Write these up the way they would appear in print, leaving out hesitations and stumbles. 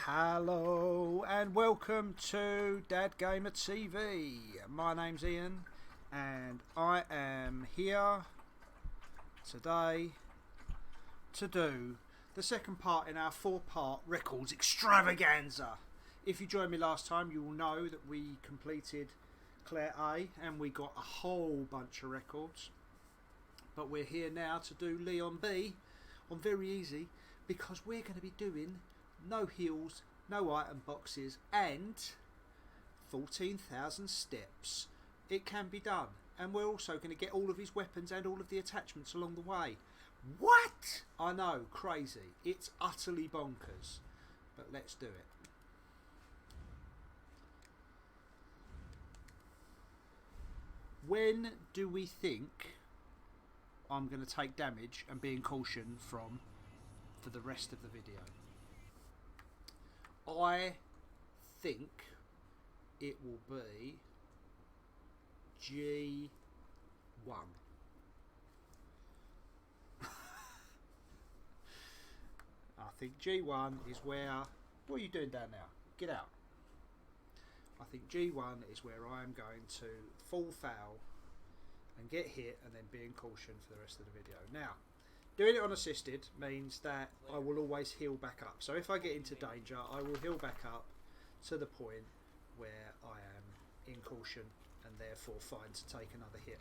Hello and welcome to Dad Gamer TV. My name's Ian and I am here today to do the second part in our 4-part records extravaganza. If you joined me last time, you will know that we completed Claire A and we got a whole bunch of records. But we're here now to do Leon B on very easy, because we're going to be doing no heals, no item boxes, and 14,000 steps. It can be done, and we're also going to get all of his weapons and all of the attachments along the way. What? I know, crazy. It's utterly bonkers, but let's do it. When do we think I'm going to take damage and be in caution for the rest of the video? I think it will be G1. I think G1 is where... What are you doing down now? Get out. I think G1 is where I am going to fall foul and get hit and then be in caution for the rest of the video. Now, doing it on assisted means that I will always heal back up. So if I get into danger, I will heal back up to the point where I am in caution and therefore fine to take another hit.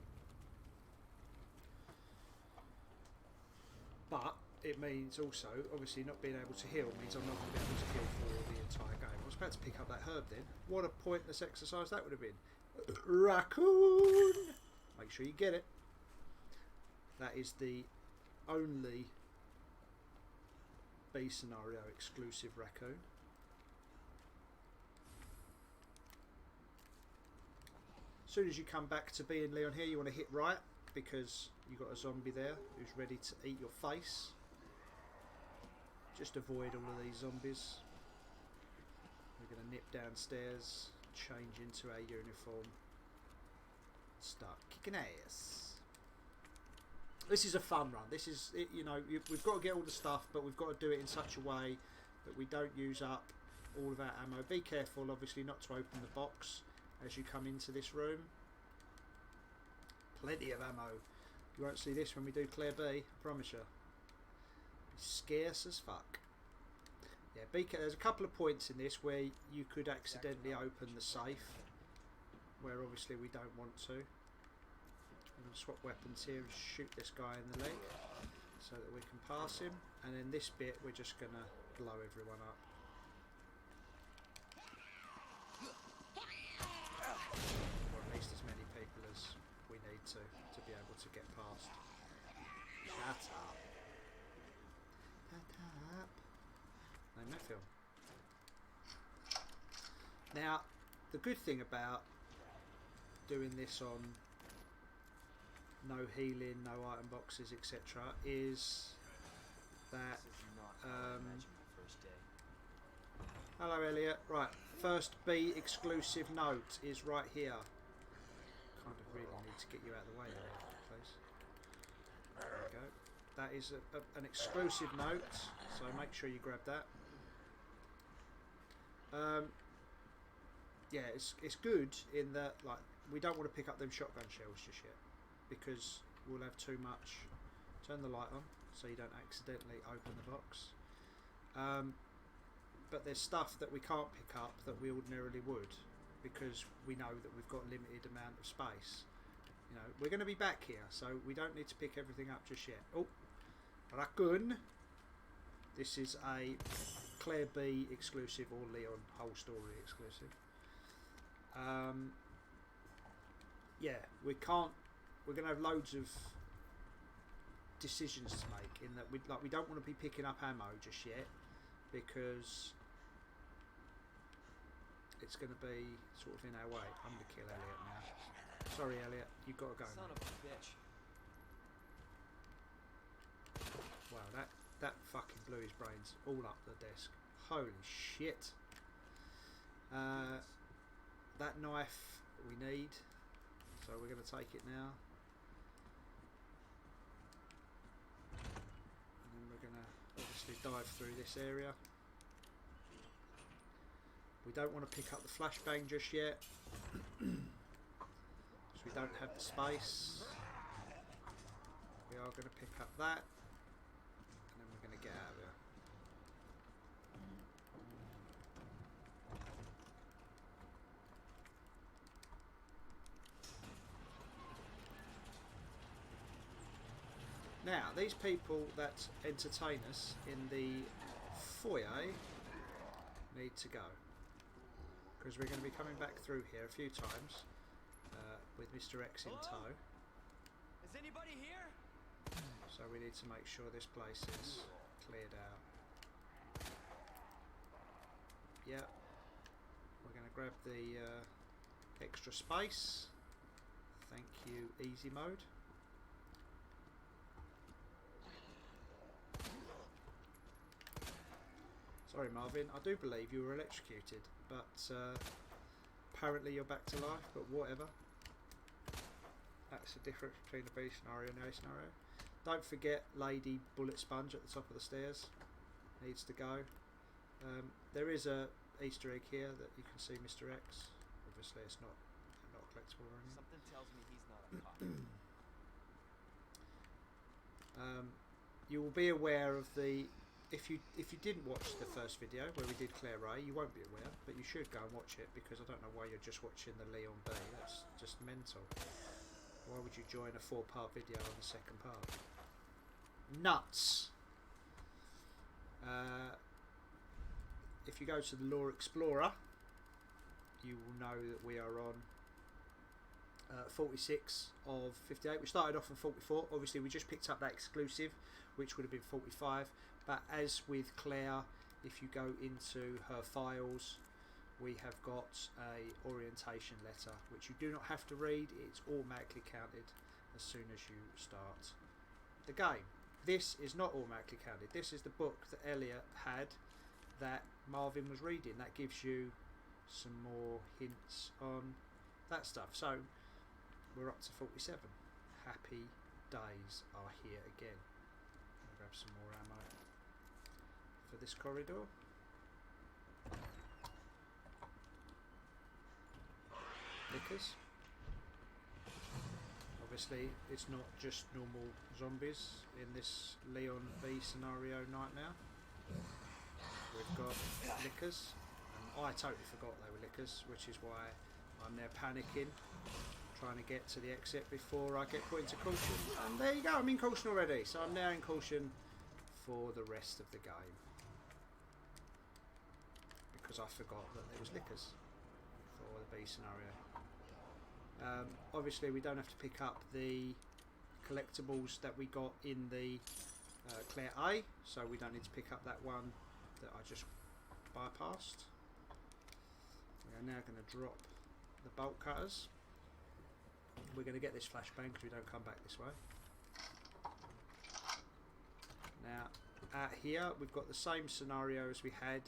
But it means also, obviously, not being able to heal means I'm not going to be able to heal for the entire game. I was about to pick up that herb then. What a pointless exercise that would have been. Raccoon! Make sure you get it. That is the only B scenario exclusive raccoon. As soon as you come back to being Leon here, you want to hit right, because you've got a zombie there who's ready to eat your face. Just avoid all of these zombies. We're going to nip downstairs, change into our uniform, start kicking ass. This is a fun run. This is, you know, we've got to get all the stuff, but we've got to do it in such a way that we don't use up all of our ammo. Be careful, obviously, not to open the box as you come into this room. Plenty of ammo. You won't see this when we do Claire B, I promise you. It's scarce as fuck. Yeah, there's a couple of points in this where you could accidentally open the safe, where obviously we don't want to. I'm going to swap weapons here and shoot this guy in the leg so that we can pass him, and then this bit we're just going to blow everyone up. Or at least as many people as we need to be able to get past. Shut up. Shut up. Name that film. Now, the good thing about doing this on no healing, no item boxes, etc., is that hello Elliot. Right, first B exclusive note is right here. Kind of really need to get you out of the way there, please. There we go. That is an exclusive note, so make sure you grab that. Yeah, it's good in that, like, we don't want to pick up them shotgun shells just yet, because we'll have too much. Turn the light on so you don't accidentally open the box. But there's stuff that we can't pick up that we ordinarily would, because we know that we've got a limited amount of space. You know, we're going to be back here, so we don't need to pick everything up just yet. Oh, raccoon. This is a Claire B exclusive or Leon whole story exclusive. Yeah, we're going to have loads of decisions to make, in that we don't want to be picking up ammo just yet, because it's going to be sort of in our way. I'm going to kill Elliot now. Sorry Elliot, you've got to go. Son of a bitch. Wow, that fucking blew his brains all up the desk. Holy shit. That knife we need, so we're going to take it now. And then we're going to obviously dive through this area. We don't want to pick up the flashbang just yet. So we don't have the space. We are going to pick up that, and then we're going to get out of here. Now, these people that entertain us in the foyer need to go, because we're going to be coming back through here a few times with Mr. X in tow. Is anybody here? So we need to make sure this place is cleared out. Yep. We're going to grab the extra space. Thank you, easy mode. Sorry Marvin, I do believe you were electrocuted, but apparently you're back to life, but whatever. That's the difference between the B scenario and the A scenario. Don't forget Lady Bullet Sponge at the top of the stairs. Needs to go. There is a Easter egg here that you can see Mr. X. Obviously it's not collectible or anything. Something tells me he's not a cop. You will be aware of the... If you didn't watch the first video where we did Claire Ray, you won't be aware, but you should go and watch it, because I don't know why you're just watching the Leon B. That's just mental. Why would you join a 4-part video on the second part? Nuts! If you go to the Lore Explorer, you will know that we are on 46 of 58. We started off on 44. Obviously we just picked up that exclusive, which would have been 45. But as with Claire, if you go into her files, we have got a orientation letter, which you do not have to read. It's automatically counted as soon as you start the game. This is not automatically counted. This is the book that Elliot had that Marvin was reading. That gives you some more hints on that stuff. So we're up to 47. Happy days are here again. I'll grab some more ammo for this corridor. Lickers. Obviously it's not just normal zombies in this Leon B scenario nightmare. We've got lickers, and I totally forgot they were lickers, which is why I'm now panicking, trying to get to the exit before I get put into caution. And there you go, I'm in caution already, so I'm now in caution for the rest of the game, because I forgot that there was lickers for the B scenario. Obviously we don't have to pick up the collectibles that we got in the Claire A, so we don't need to pick up that one that I just bypassed. We are now going to drop the bolt cutters. We're going to get this flashbang because we don't come back this way. Now out here we've got the same scenario as we had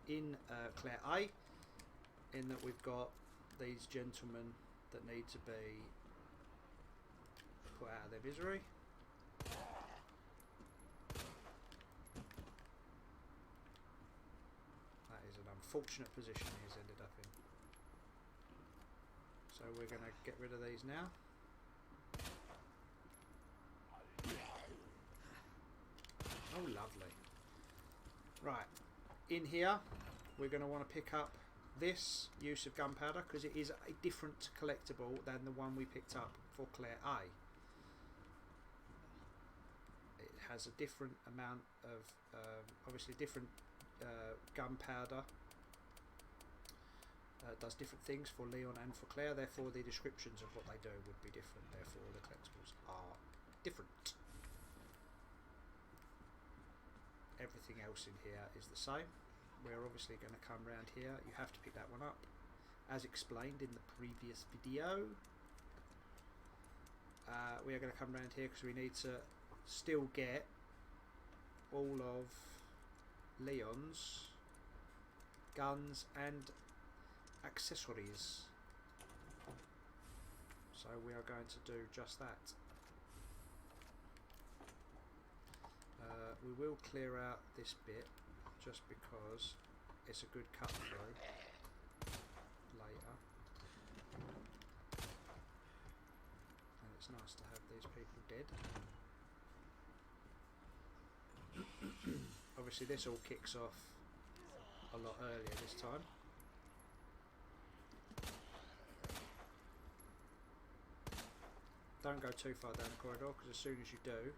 in Claire A, in that we've got these gentlemen that need to be put out of their misery. That is an unfortunate position he's ended up in. So we're going to get rid of these now. Oh lovely. Right, in here we're going to want to pick up this use of gunpowder, because it is a different collectible than the one we picked up for Claire A. It has a different amount of obviously different gunpowder. Does different things for Leon and for Claire, therefore the descriptions of what they do would be different, therefore the collectibles are different. Everything else in here is the same. We're obviously going to come round here. You have to pick that one up, as explained in the previous video. We are going to come round here because we need to still get all of Leon's guns and accessories. So we are going to do just that. We will clear out this bit just because it's a good cut through later. And it's nice to have these people dead. Obviously this all kicks off a lot earlier this time. Don't go too far down the corridor, because as soon as you do,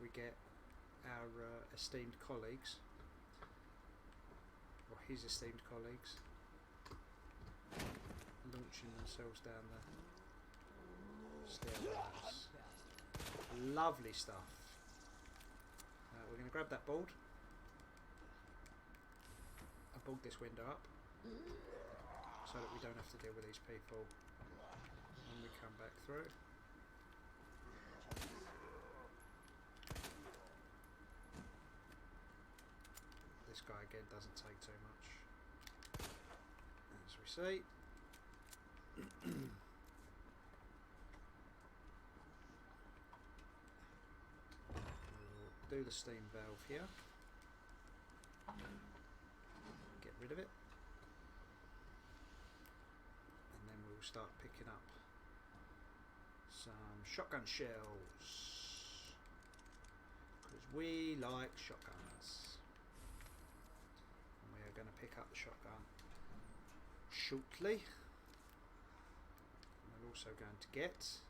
we get our esteemed colleagues, or his esteemed colleagues, launching themselves down the stairwells. Lovely stuff. We're going to grab that board. I board this window up so that we don't have to deal with these people when we come back through. This guy again doesn't take too much, as we see. We'll do the steam valve here. Get rid of it. And then we'll start picking up some shotgun shells, because we like shotguns. And we are going to pick up the shotgun shortly. And we're also going to get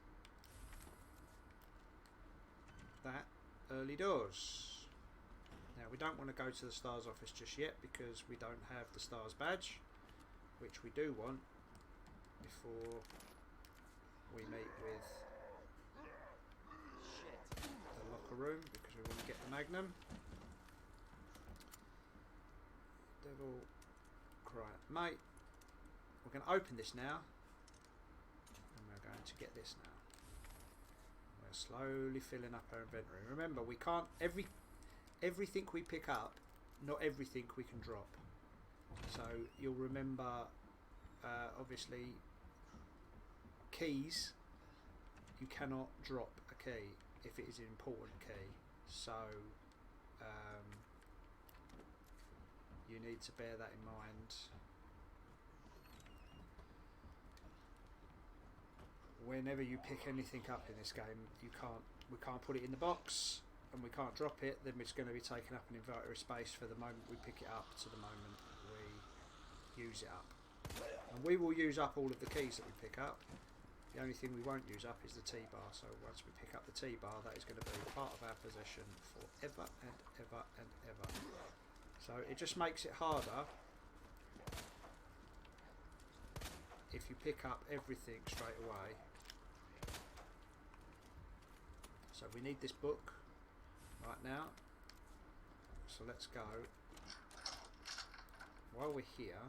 that early doors. Now we don't want to go to the STARS office just yet, because we don't have the STARS badge, which we do want before we meet with the locker room, because we want to get the Magnum. Devil, right, mate. We're going to open this now, and we're going to get this now. We're slowly filling up our inventory. Remember, we can't everything we pick up, not everything we can drop. So you'll remember, obviously, keys, you cannot drop a key if it is an important key, so you need to bear that in mind whenever you pick anything up in this game. We can't put it in the box and we can't drop it, then it's going to be taking up an inventory space for the moment we pick it up to the moment we use it up. And we will use up all of the keys that we pick up. The only thing we won't use up is the T-bar, so once we pick up the T-bar, that is going to be part of our possession forever and ever and ever. So it just makes it harder if you pick up everything straight away. So we need this book right now, so let's go. While we're here,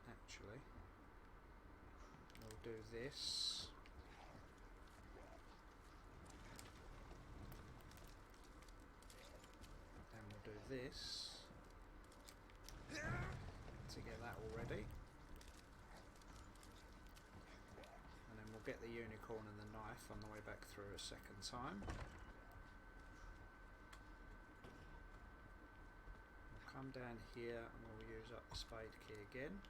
actually, we'll do this. And we'll do this to get that all ready. And then we'll get the unicorn and the knife on the way back through a second time. We'll come down here and we'll use up the spade key again.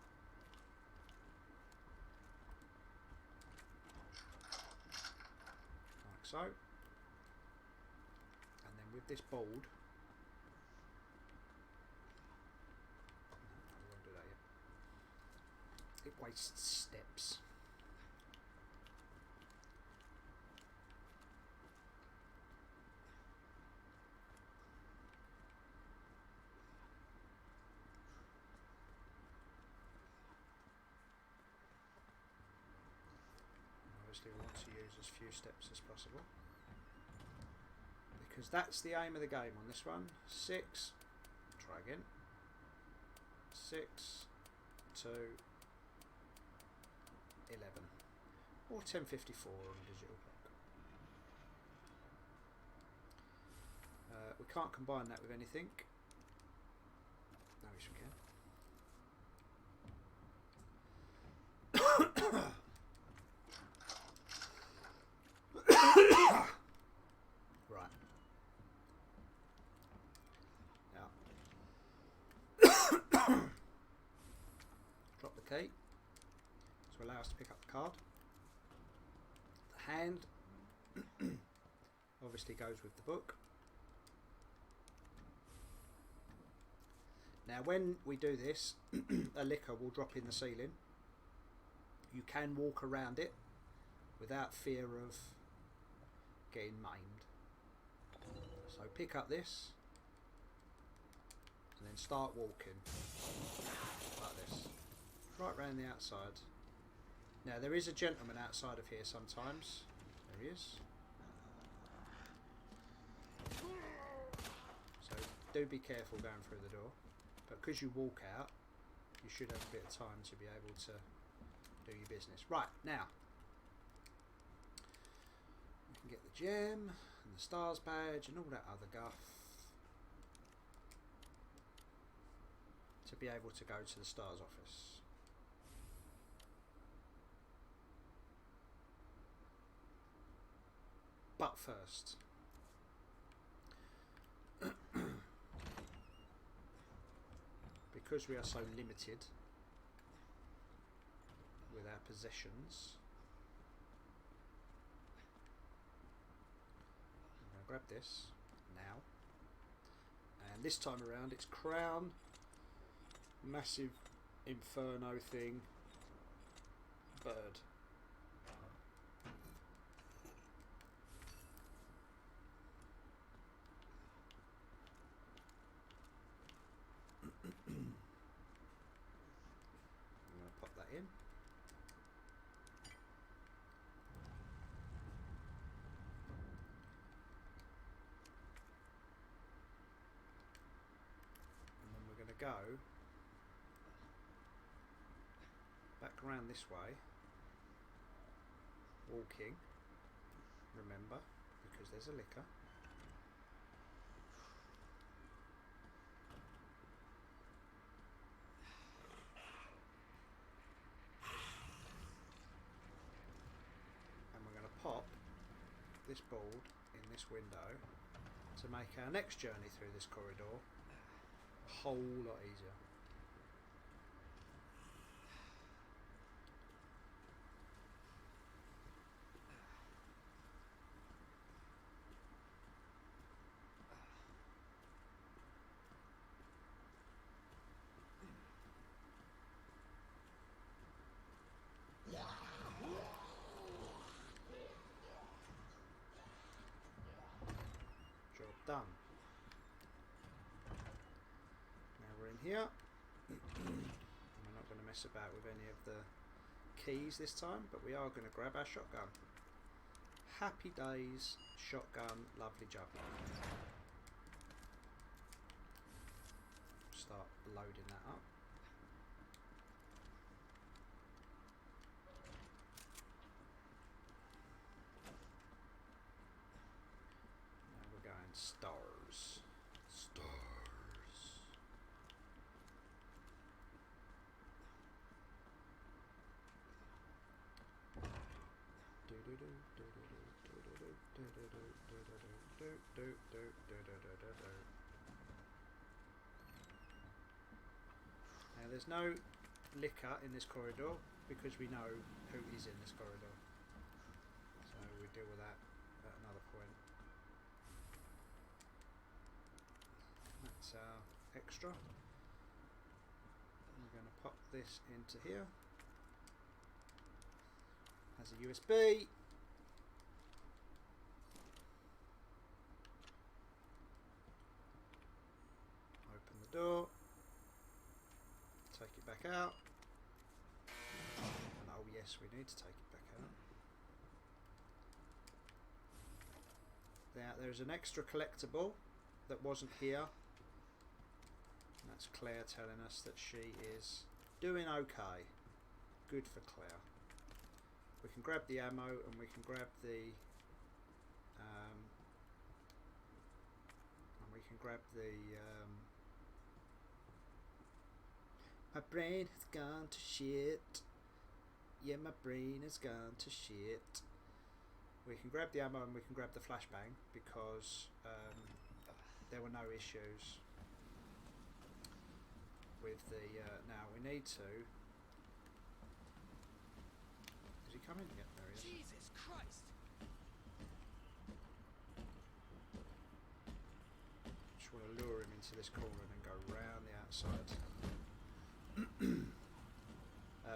Like so. And then with this board, we won't do that yet. It wastes steps. Obviously we want to use as few steps as possible, because that's the aim of the game on this one. 6, try again, 6, 2, 11, or 1054 on a digital clock. We can't combine that with anything. No, yes we can. Right. Now, key to allow us to pick up the card. The hand obviously goes with the book. Now when we do this, a liquor will drop in the ceiling. You can walk around it without fear of getting maimed. So pick up this and then start walking like this, right round the outside. Now there is a gentleman outside of here sometimes. There he is. So do be careful going through the door. But because you walk out, you should have a bit of time to be able to do your business. Right, now you can get the gem and the stars badge and all that other guff to be able to go to the stars office. But first, because we are so limited with our possessions, I'm going to grab this now, and this time around it's crown, massive inferno thing, bird. In. And then we're going to go back around this way, walking, remember, because there's a liquor. Pop this board in this window to make our next journey through this corridor a whole lot easier. Done. Now we're in here. We're not going to mess about with any of the keys this time, but we are going to grab our shotgun. Happy days, shotgun, lovely jubbly. Start loading that up. Stars. Now there's no liquor in this corridor because we know who is in this corridor. So we deal with that at another point. That's our extra. I'm going to pop this into here. Has a USB. Open the door. Take it back out. And oh yes, we need to take it back out. There's an extra collectible that wasn't here. And that's Claire telling us that she is doing okay. Good for Claire. We can grab the ammo and we can grab the my brain has gone to shit. Yeah, my brain has gone to shit. We can grab the ammo and we can grab the flashbang because there were no issues with the now we need to come in? Yep, there he is. Jesus Christ! Just want to lure him into this corner and then go round the outside.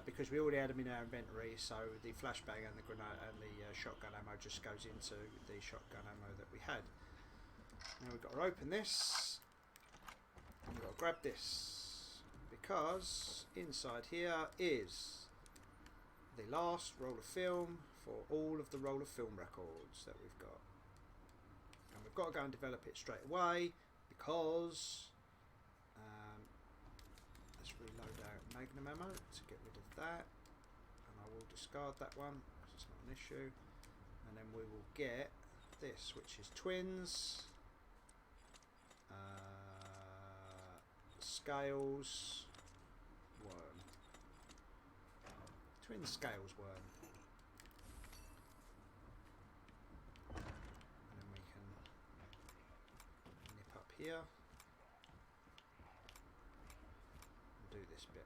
Because we already had them in our inventory, so the flashbang and the grenade and the shotgun ammo just goes into the shotgun ammo that we had. Now we've got to open this, and we've got to grab this, because inside here is the last roll of film for all of the roll of film records that we've got. And we've got to go and develop it straight away, because let's reload our magnum ammo to get rid of that, and I will discard that one because it's not an issue, and then we will get this, which is twins, scales, worm, twin scales worm, and then we can nip up here and do this bit.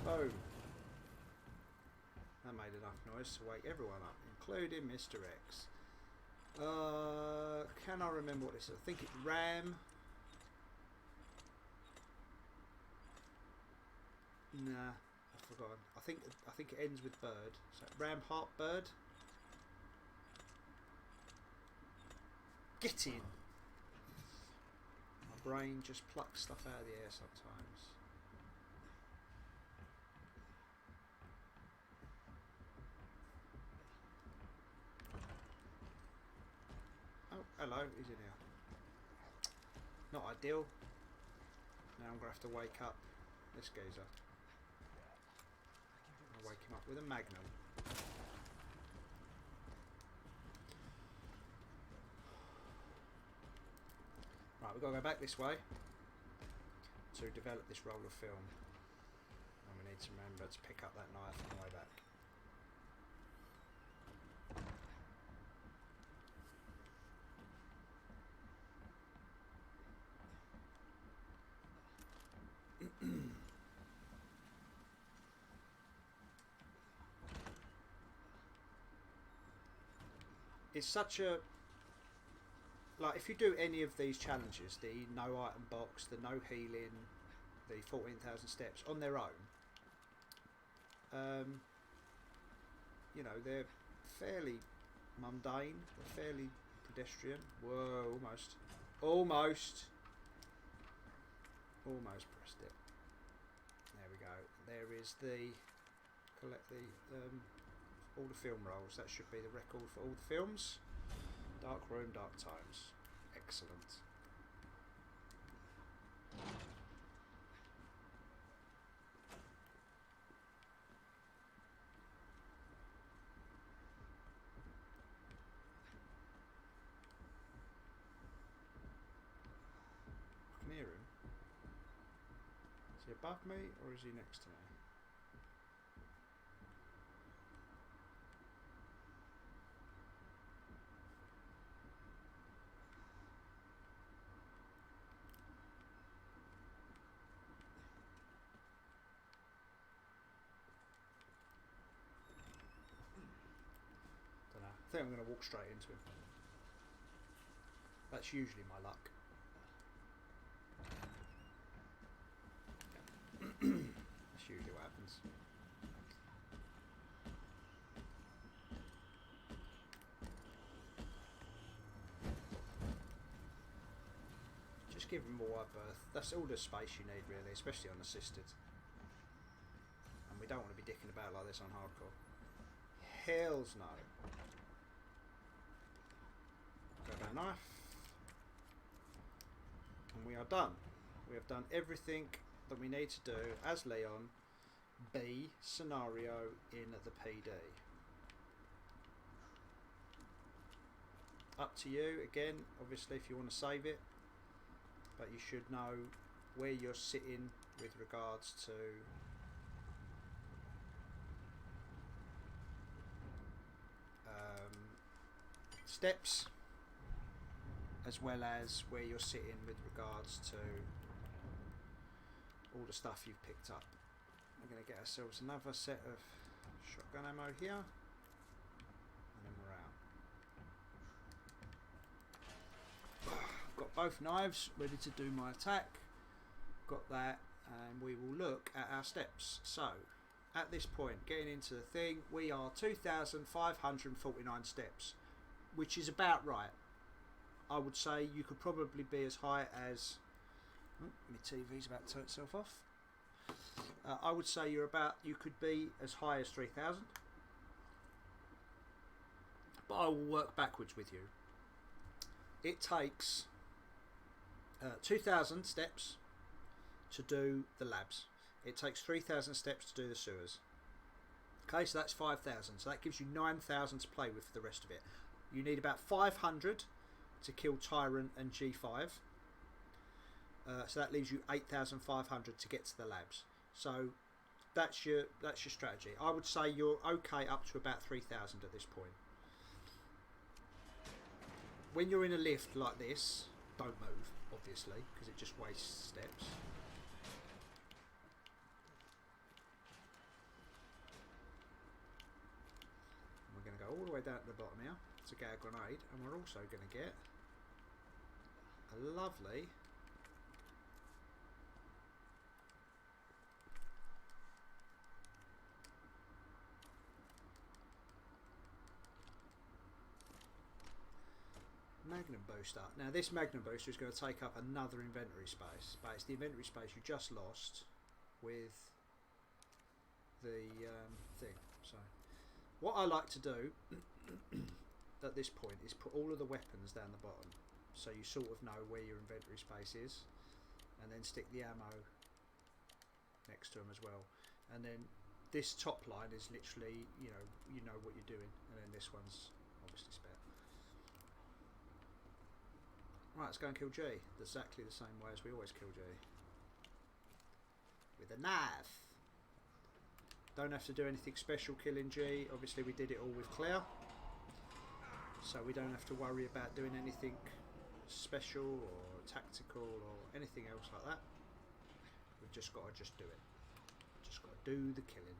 Boom. That made enough noise to wake everyone up, including Mr. X. Can I remember what this is? I think it's Ram. Nah, I've forgotten. I think it ends with bird. So Ram Heart Bird. Get in. My brain just plucks stuff out of the air sometimes. Oh, hello, he's in here. Not ideal. Now I'm going to have to wake up this geezer. I'll wake him up with a magnum. Right, we've got to go back this way to develop this roll of film. And we need to remember to pick up that knife on the way back. It's such a, like, if you do any of these challenges, the no item box, the no healing, the 14,000 steps on their own, you know, they're fairly mundane, they're fairly pedestrian. Whoa, almost pressed it. There we go. There is the, collect the all the film rolls. That should be the record for all the films. Dark Room, Dark Times. Excellent. I can hear him. Is he above me or is he next to me? I think I'm going to walk straight into him. That's usually my luck. That's usually what happens. Just give him a wide berth. That's all the space you need, really, especially on assisted. And we don't want to be dicking about like this on hardcore. Hells no. Grab our knife, and we are done. We have done everything that we need to do as Leon, B scenario in the PD. up to you. Again, obviously, if you want to save it, but you should know where you're sitting with regards to steps, as well as where you're sitting with regards to all the stuff you've picked up. We're going to get ourselves another set of shotgun ammo here, and then we're out. Got both knives ready to do my attack. Got that, and we will look at our steps. So at this point, getting into the thing, we are 2,549 steps, which is about right. I would say you could probably be as high as... Oh, my TV's about to turn itself off. I would say you could be as high as 3,000. But I will work backwards with you. It takes 2,000 steps to do the labs. It takes 3,000 steps to do the sewers. Okay, so that's 5,000. So that gives you 9,000 to play with for the rest of it. You need about 500 to kill Tyrant and G5. So that leaves you 8,500 to get to the labs. So that's your strategy. I would say you're okay up to about 3,000 at this point. When you're in a lift like this, don't move, obviously, because it just wastes steps. We're going to go all the way down to the bottom here to get a grenade, and we're also going to get a lovely Magnum booster. Now this Magnum booster is going to take up another inventory space, but it's the inventory space you just lost with the thing. So what I like to do at this point is put all of the weapons down the bottom, so you sort of know where your inventory space is, and then stick the ammo next to them as well. And then this top line is literally, you know what you're doing, and then this one's obviously spare. Right, let's go and kill G. Exactly the same way as we always kill G. With a knife. Don't have to do anything special killing G. Obviously we did it all with Claire. So we don't have to worry about doing anything special or tactical or anything else like that. We've just got to do it. Just got to do the killing.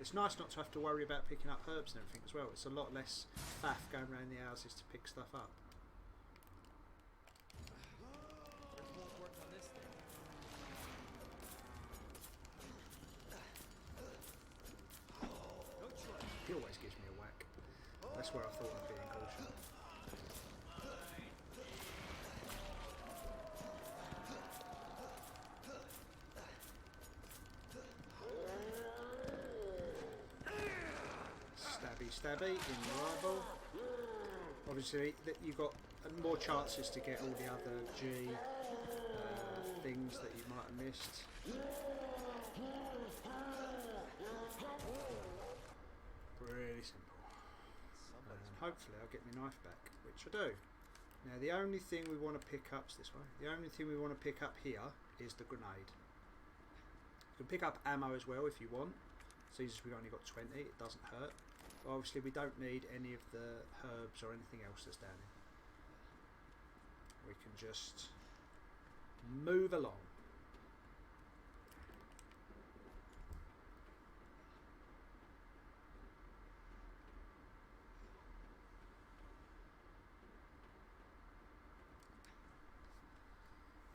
It's nice not to have to worry about picking up herbs and everything as well. It's a lot less faff going around the houses to pick stuff up. He always gives me a whack. That's where I thought I'd be in caution. Stabby in the eyeball. Obviously you've got more chances to get all the other G things that you might have missed. Really simple. And hopefully I'll get my knife back, which I do. Now the only thing we want to pick up is this way. The only thing we want to pick up here is the grenade. You can pick up ammo as well if you want. Since we've only got 20, it doesn't hurt. But obviously we don't need any of the herbs or anything else that's down here. We can just move along.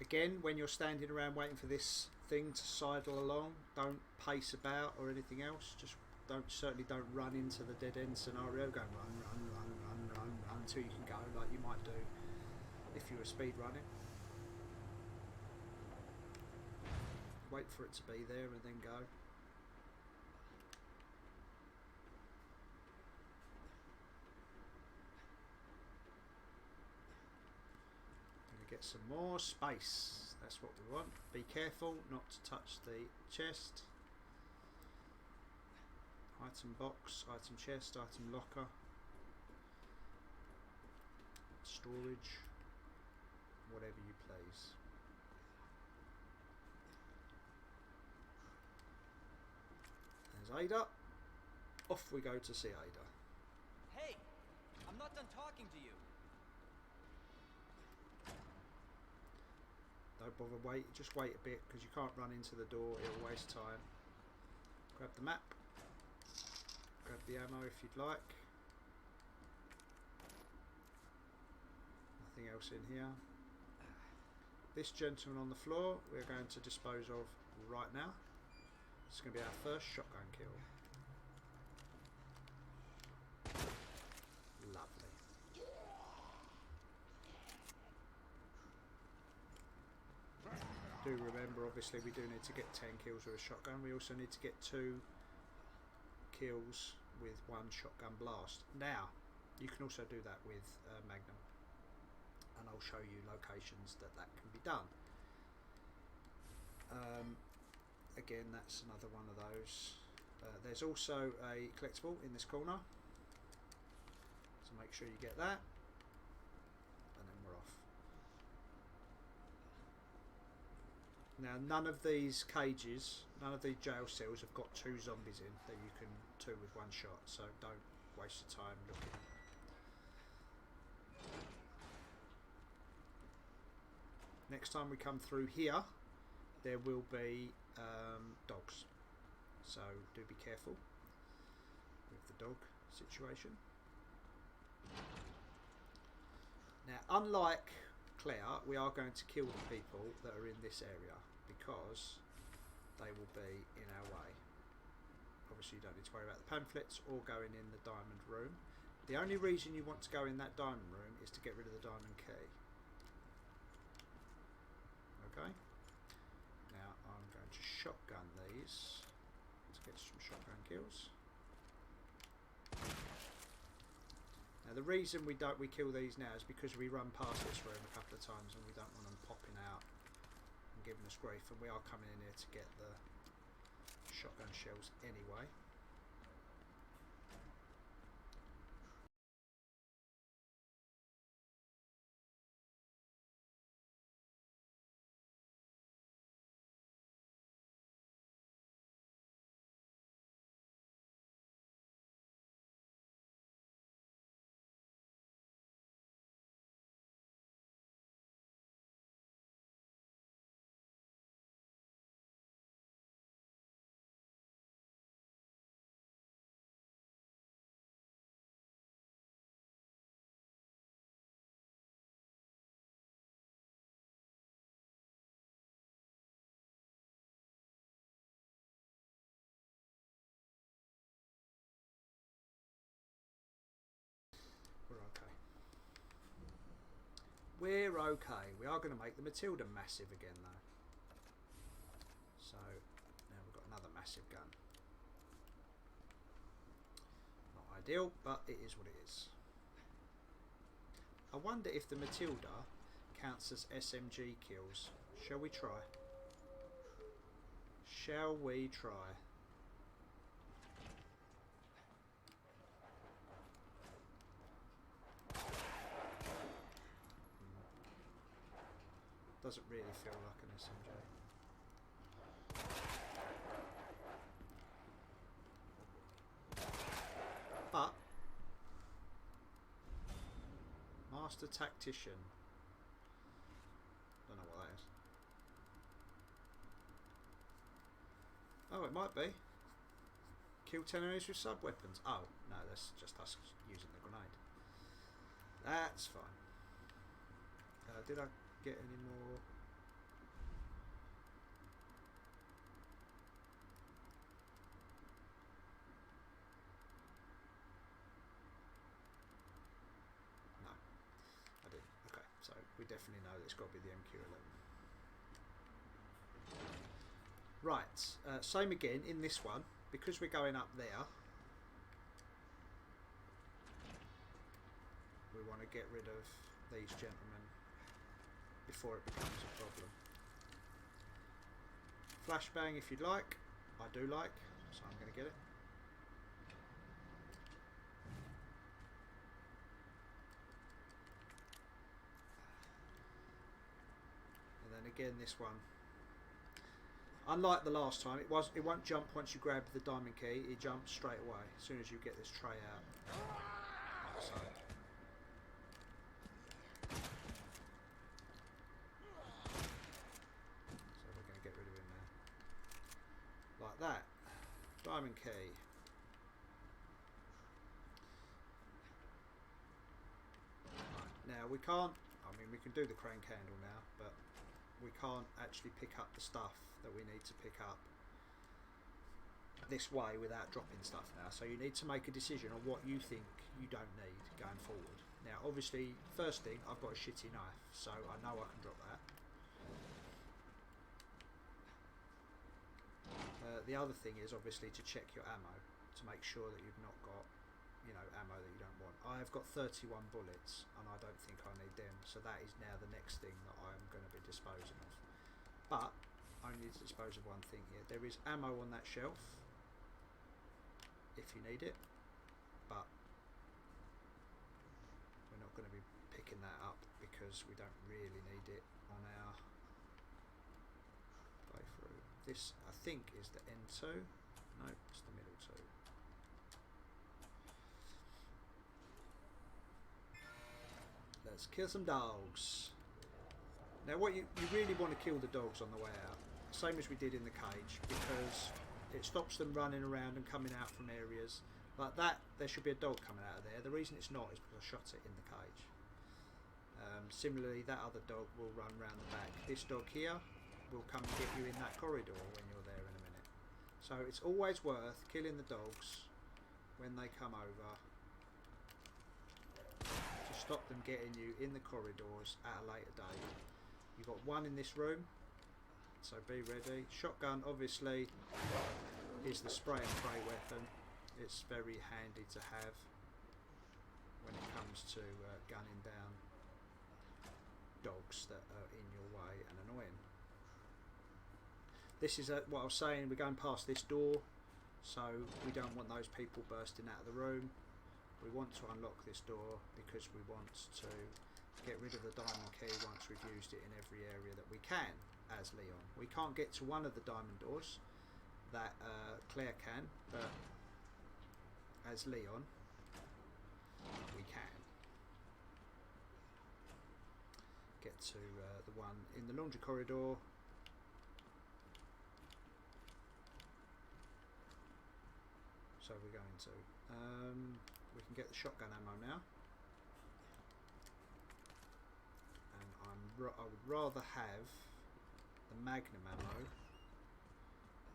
Again, when you're standing around waiting for this thing to sidle along, don't pace about or anything else. Just certainly don't run into the dead end scenario. Go run until you can go, like you might do if you were speed running. Wait for it to be there and then go. Gonna get some more space. That's what we want. Be careful not to touch the chest. High item box, item chest, item locker, storage, whatever you please. There's Ada. Off we go to see Ada. Hey! I'm not done talking to you. Don't bother, wait, just wait a bit because you can't run into the door, it'll waste time. Grab the map, grab the ammo if you'd like. Nothing else in here. This gentleman on the floor we're going to dispose of right now. It's going to be our first shotgun kill. Lovely. Do remember, obviously, we do need to get 10 kills with a shotgun. We also need to get 2 kills with 1 shotgun blast. Now, you can also do that with Magnum, and I'll show you locations that can be done. Again, that's another one of those. There's also a collectible in this corner, so make sure you get that, and then we're off. Now, none of these cages, none of these jail cells have got 2 zombies in that you can 2 with 1 shot, so don't waste your time looking. Next time we come through here, there will be dogs, so do be careful with the dog situation. Now, unlike Claire, we are going to kill the people that are in this area because they will be in our way. Obviously, you don't need to worry about the pamphlets or going in the diamond room. The only reason you want to go in that diamond room is to get rid of the diamond key. Okay. Now I'm going to shotgun these to get some shotgun kills. Now the reason we kill these now is because we run past this room a couple of times and we don't want them popping out and giving us grief, and we are coming in here to get the shotgun shells anyway. We're okay. We are going to make the Matilda massive again though. So now we've got another massive gun. Not ideal, but it is what it is. I wonder if the Matilda counts as SMG kills. Shall we try? Shall we try? Doesn't really feel like an SMG. But Master Tactician. Don't know what that is. Oh, it might be. Kill 10 enemies with sub-weapons. Oh, no, that's just us using the grenade. That's fine. Did I get any more? No, I didn't. Okay, so we definitely know that it's got to be the MQ-11. Right, same again in this one, because we're going up there. We want to get rid of these gentlemen before it becomes a problem. Flashbang if you'd like. I do like, so I'm going to get it. again, this one, unlike the last time, it won't jump once you grab the diamond key. It jumps straight away as soon as you get this tray out. So. We're going to get rid of him now. Like that. Diamond key. Now we can't, I mean we can do the crane candle now, but we can't actually pick up the stuff that we need to pick up this way without dropping stuff now. So you need to make a decision on what you think you don't need going forward. Now obviously, first thing, I've got a shitty knife, so I know I can drop that. The other thing is obviously to check your ammo, to make sure that you've not got, you know, ammo that you don't want. I have got 31 bullets and I don't think I need them, so that is now the next thing that I'm going to be disposing of. But I need to dispose of one thing here. There is ammo on that shelf if you need it, but we're not going to be picking that up because we don't really need it on our playthrough. This I think is the N2. No, it's the middle two. Let's kill some dogs. Now what you really want to kill the dogs on the way out, same as we did in the cage, because it stops them running around and coming out from areas like that. There should be a dog coming out of there. The reason it's not is because I shot it in the cage. Similarly, that other dog will run round the back. This dog here will come and get you in that corridor when you're there in a minute. So it's always worth killing the dogs when they come over to stop them getting you in the corridors at a later date. You've got one in this room, so be ready. Shotgun obviously is the spray and pray weapon. It's very handy to have when it comes to gunning down dogs that are in your way and annoying. This is what I was saying, we're going past this door, so we don't want those people bursting out of the room. We want to unlock this door because we want to get rid of the diamond key once we've used it in every area that we can as Leon. We can't get to one of the diamond doors that Claire can, but as Leon we can get to the one in the laundry corridor. So we're going to we can get the shotgun ammo now, and I would rather have the magnum ammo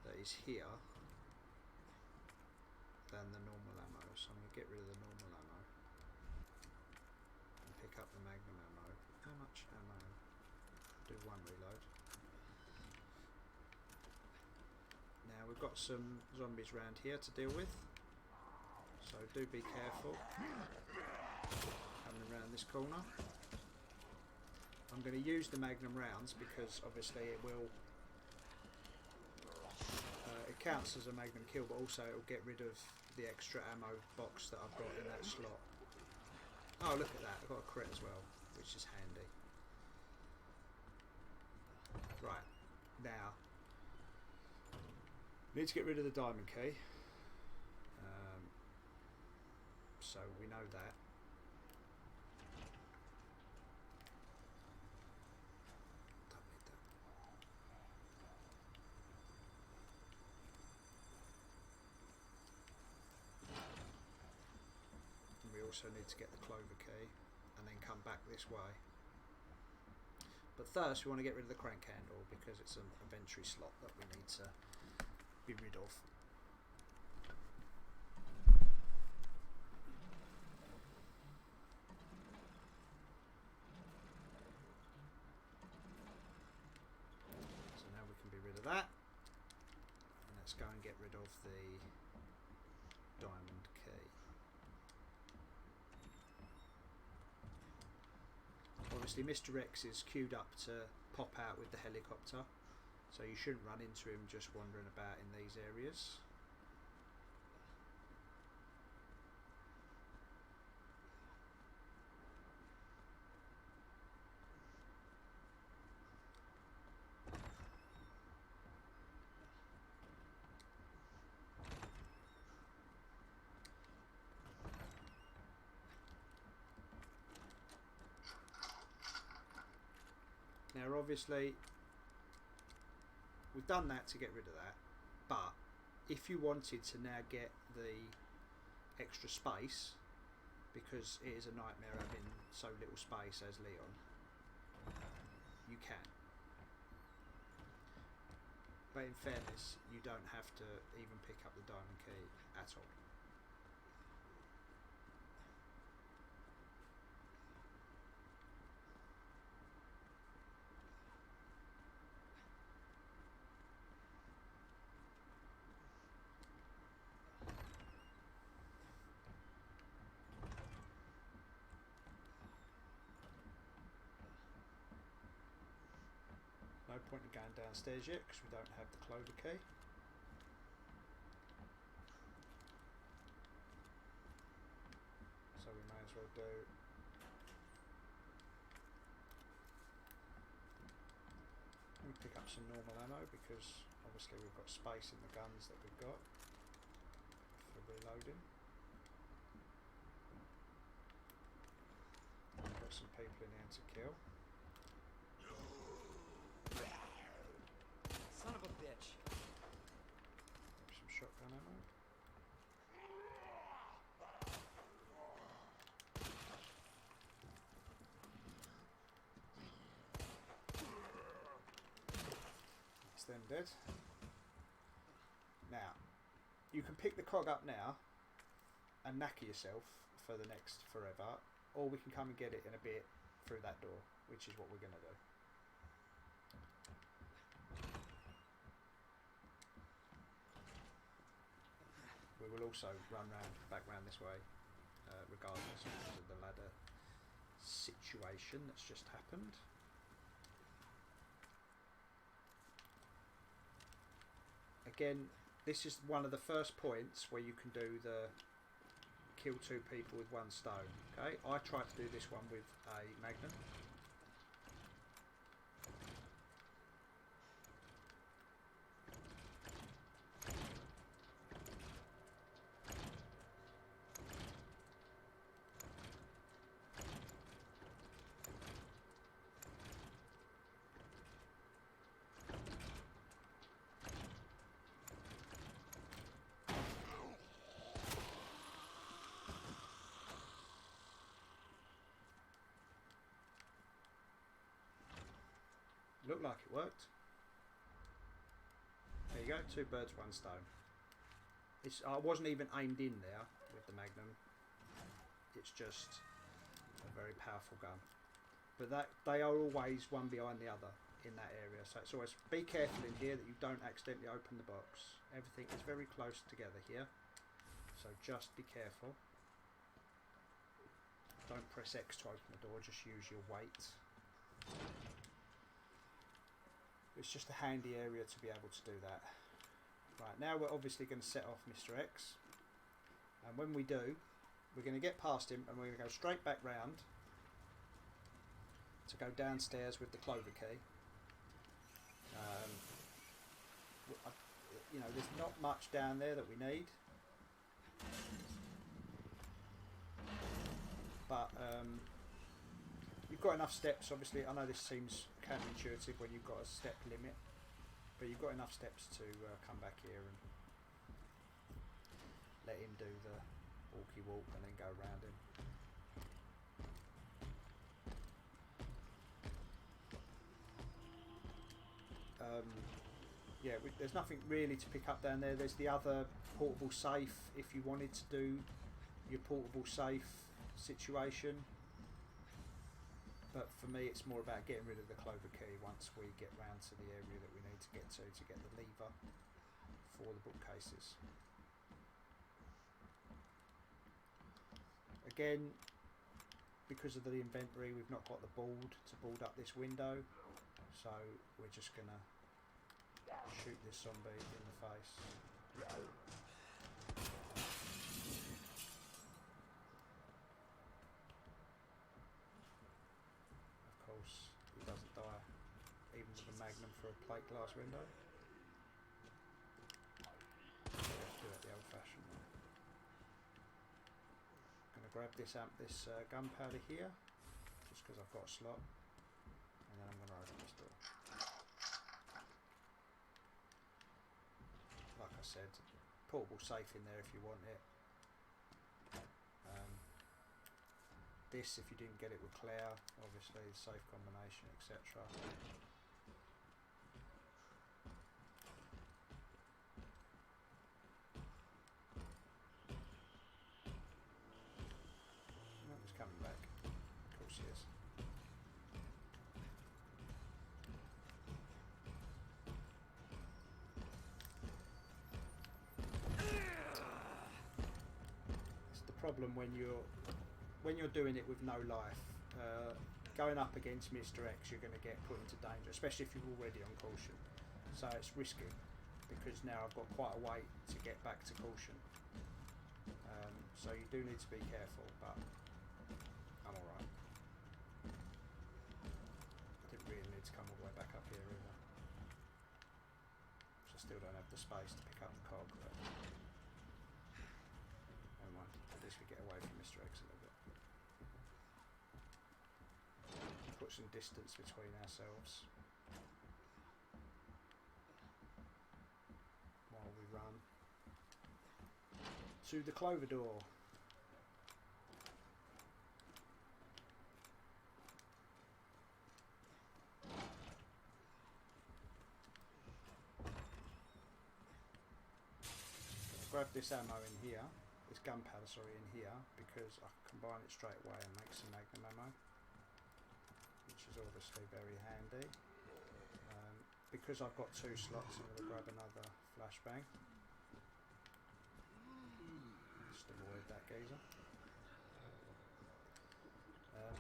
that is here than the normal ammo, so I'm going to get rid of the normal ammo and pick up the magnum ammo. How much ammo? Do one reload. Now we've got some zombies around here to deal with, so do be careful coming around this corner. I'm going to use the magnum rounds because obviously it will it counts as a magnum kill, but also it will get rid of the extra ammo box that I've got in that slot. Oh, look at that, I've got a crit as well, which is handy. Right, now need to get rid of the diamond key, so we know that. Don't need that. And we also need to get the clover key and then come back this way. But first we want to get rid of the crank handle because it's an inventory slot that we need to be rid of. So now we can be rid of that, and let's go and get rid of the diamond key. Obviously Mr. X is queued up to pop out with the helicopter, so you shouldn't run into him just wandering about in these areas. Now obviously we've done that to get rid of that, but if you wanted to now get the extra space, because it is a nightmare having so little space as Leon, you can. But in fairness, you don't have to even pick up the diamond key at all. No point in going downstairs yet because we don't have the clover key. So we may as well do. Let me pick up some normal ammo because obviously we've got space in the guns that we've got for reloading. We've got some people in here to kill. Son of a bitch. Some shotgun ammo. It's them dead. Now, you can pick the cog up now and knacker yourself for the next forever, or we can come and get it in a bit through that door, which is what we're going to do. We will also run back round this way, regardless because of the ladder situation that's just happened. Again, this is one of the first points where you can do the kill 2 people with 1 stone. Okay, I tried to do this one with a magnum. Looked like it worked. There you go, 2 birds, 1 stone. I wasn't even aimed in there with the magnum. It's just a very powerful gun. But they are always one behind the other in that area. So it's always be careful in here that you don't accidentally open the box. Everything is very close together here. So just be careful. Don't press X to open the door, just use your weight. It's just a handy area to be able to do that. Right, now we're obviously going to set off Mr. X. And when we do, we're going to get past him and we're going to go straight back round to go downstairs with the clover key. You know, there's not much down there that we need. But you've got enough steps, obviously. I know this seems counterintuitive when you've got a step limit, but you've got enough steps to come back here and let him do the walkie walk and then go around him. Yeah, there's nothing really to pick up down there. There's the other portable safe if you wanted to do your portable safe situation. But for me, it's more about getting rid of the clover key once we get round to the area that we need to get the lever for the bookcases. Again, because of the inventory, we've not got the board to board up this window, so we're just going to shoot this zombie in the face. He doesn't die even with a magnum for a plate glass window. So let's do it the old fashioned way. I'm going to grab this gunpowder here just because I've got a slot, and then I'm going to open this door. Like I said, portable safe in there if you want it. This, if you didn't get it with Claire, obviously, safe combination, etc. No, he's coming back. Of course he is. It's the problem when you're doing it with no life. Going up against Mr. X, you're going to get put into danger, especially if you're already on caution. So it's risky, because now I've got quite a way to get back to caution. So you do need to be careful, but I'm alright. I didn't really need to come all the way back up here either. So I still don't have the space to pick up the cog, but never mind. At least we get away from Mr. X a little bit. Put some distance between ourselves while we run to the clover door. Grab this ammo in here, this gunpowder, sorry, in here, because I can combine it straight away and make some magnum ammo, which is obviously very handy. Because I've got 2 slots, I'm going to grab another flashbang. Just avoid that geezer.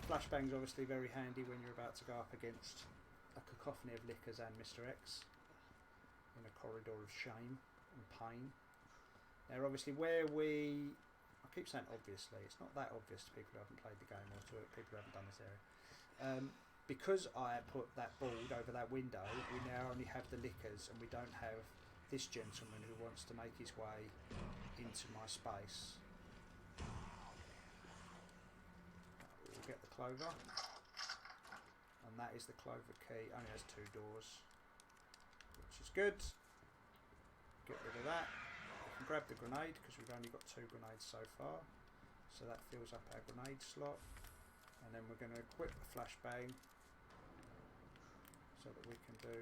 Flashbang's obviously very handy when you're about to go up against a cacophony of lickers and Mr. X in a corridor of shame and pain. Now obviously I keep saying obviously, it's not that obvious to people who haven't played the game or to people who haven't done this area. Because I put that board over that window, we now only have the lickers and we don't have this gentleman who wants to make his way into my space. We'll get the clover, and that is the clover key. Only has 2 doors, which is good. Get rid of that. We can grab the grenade because we've only got 2 grenades so far, so that fills up our grenade slot. And then we're going to equip the flashbang so that we can do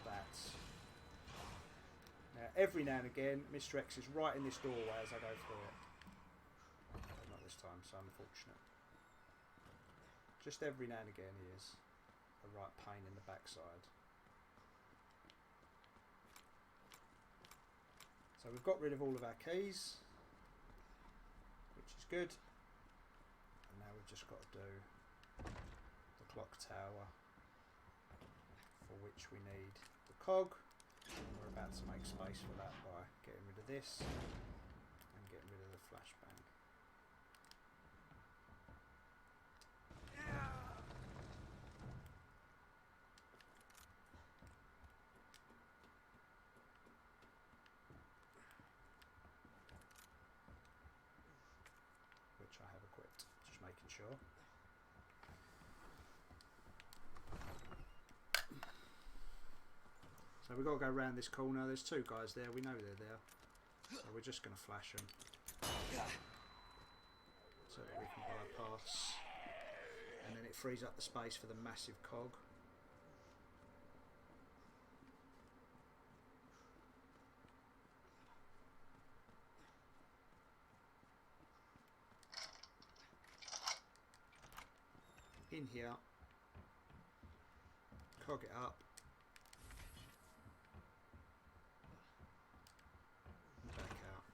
that. Now every now and again Mr. X is right in this doorway as I go through it. Not this time, so unfortunate. Just every now and again he is a right pain in the backside. So we've got rid of all of our keys, which is good. And now we've just got to do the clock tower, for which we need the cog. And we're about to make space for that by getting rid of this and getting rid of the flashbang. Which I have equipped, just making sure. So we've got to go around this corner. There's 2 guys there, we know they're there. So we're just going to flash them so that we can bypass. And then it frees up the space for the massive cog. In here, cog it up, and back out.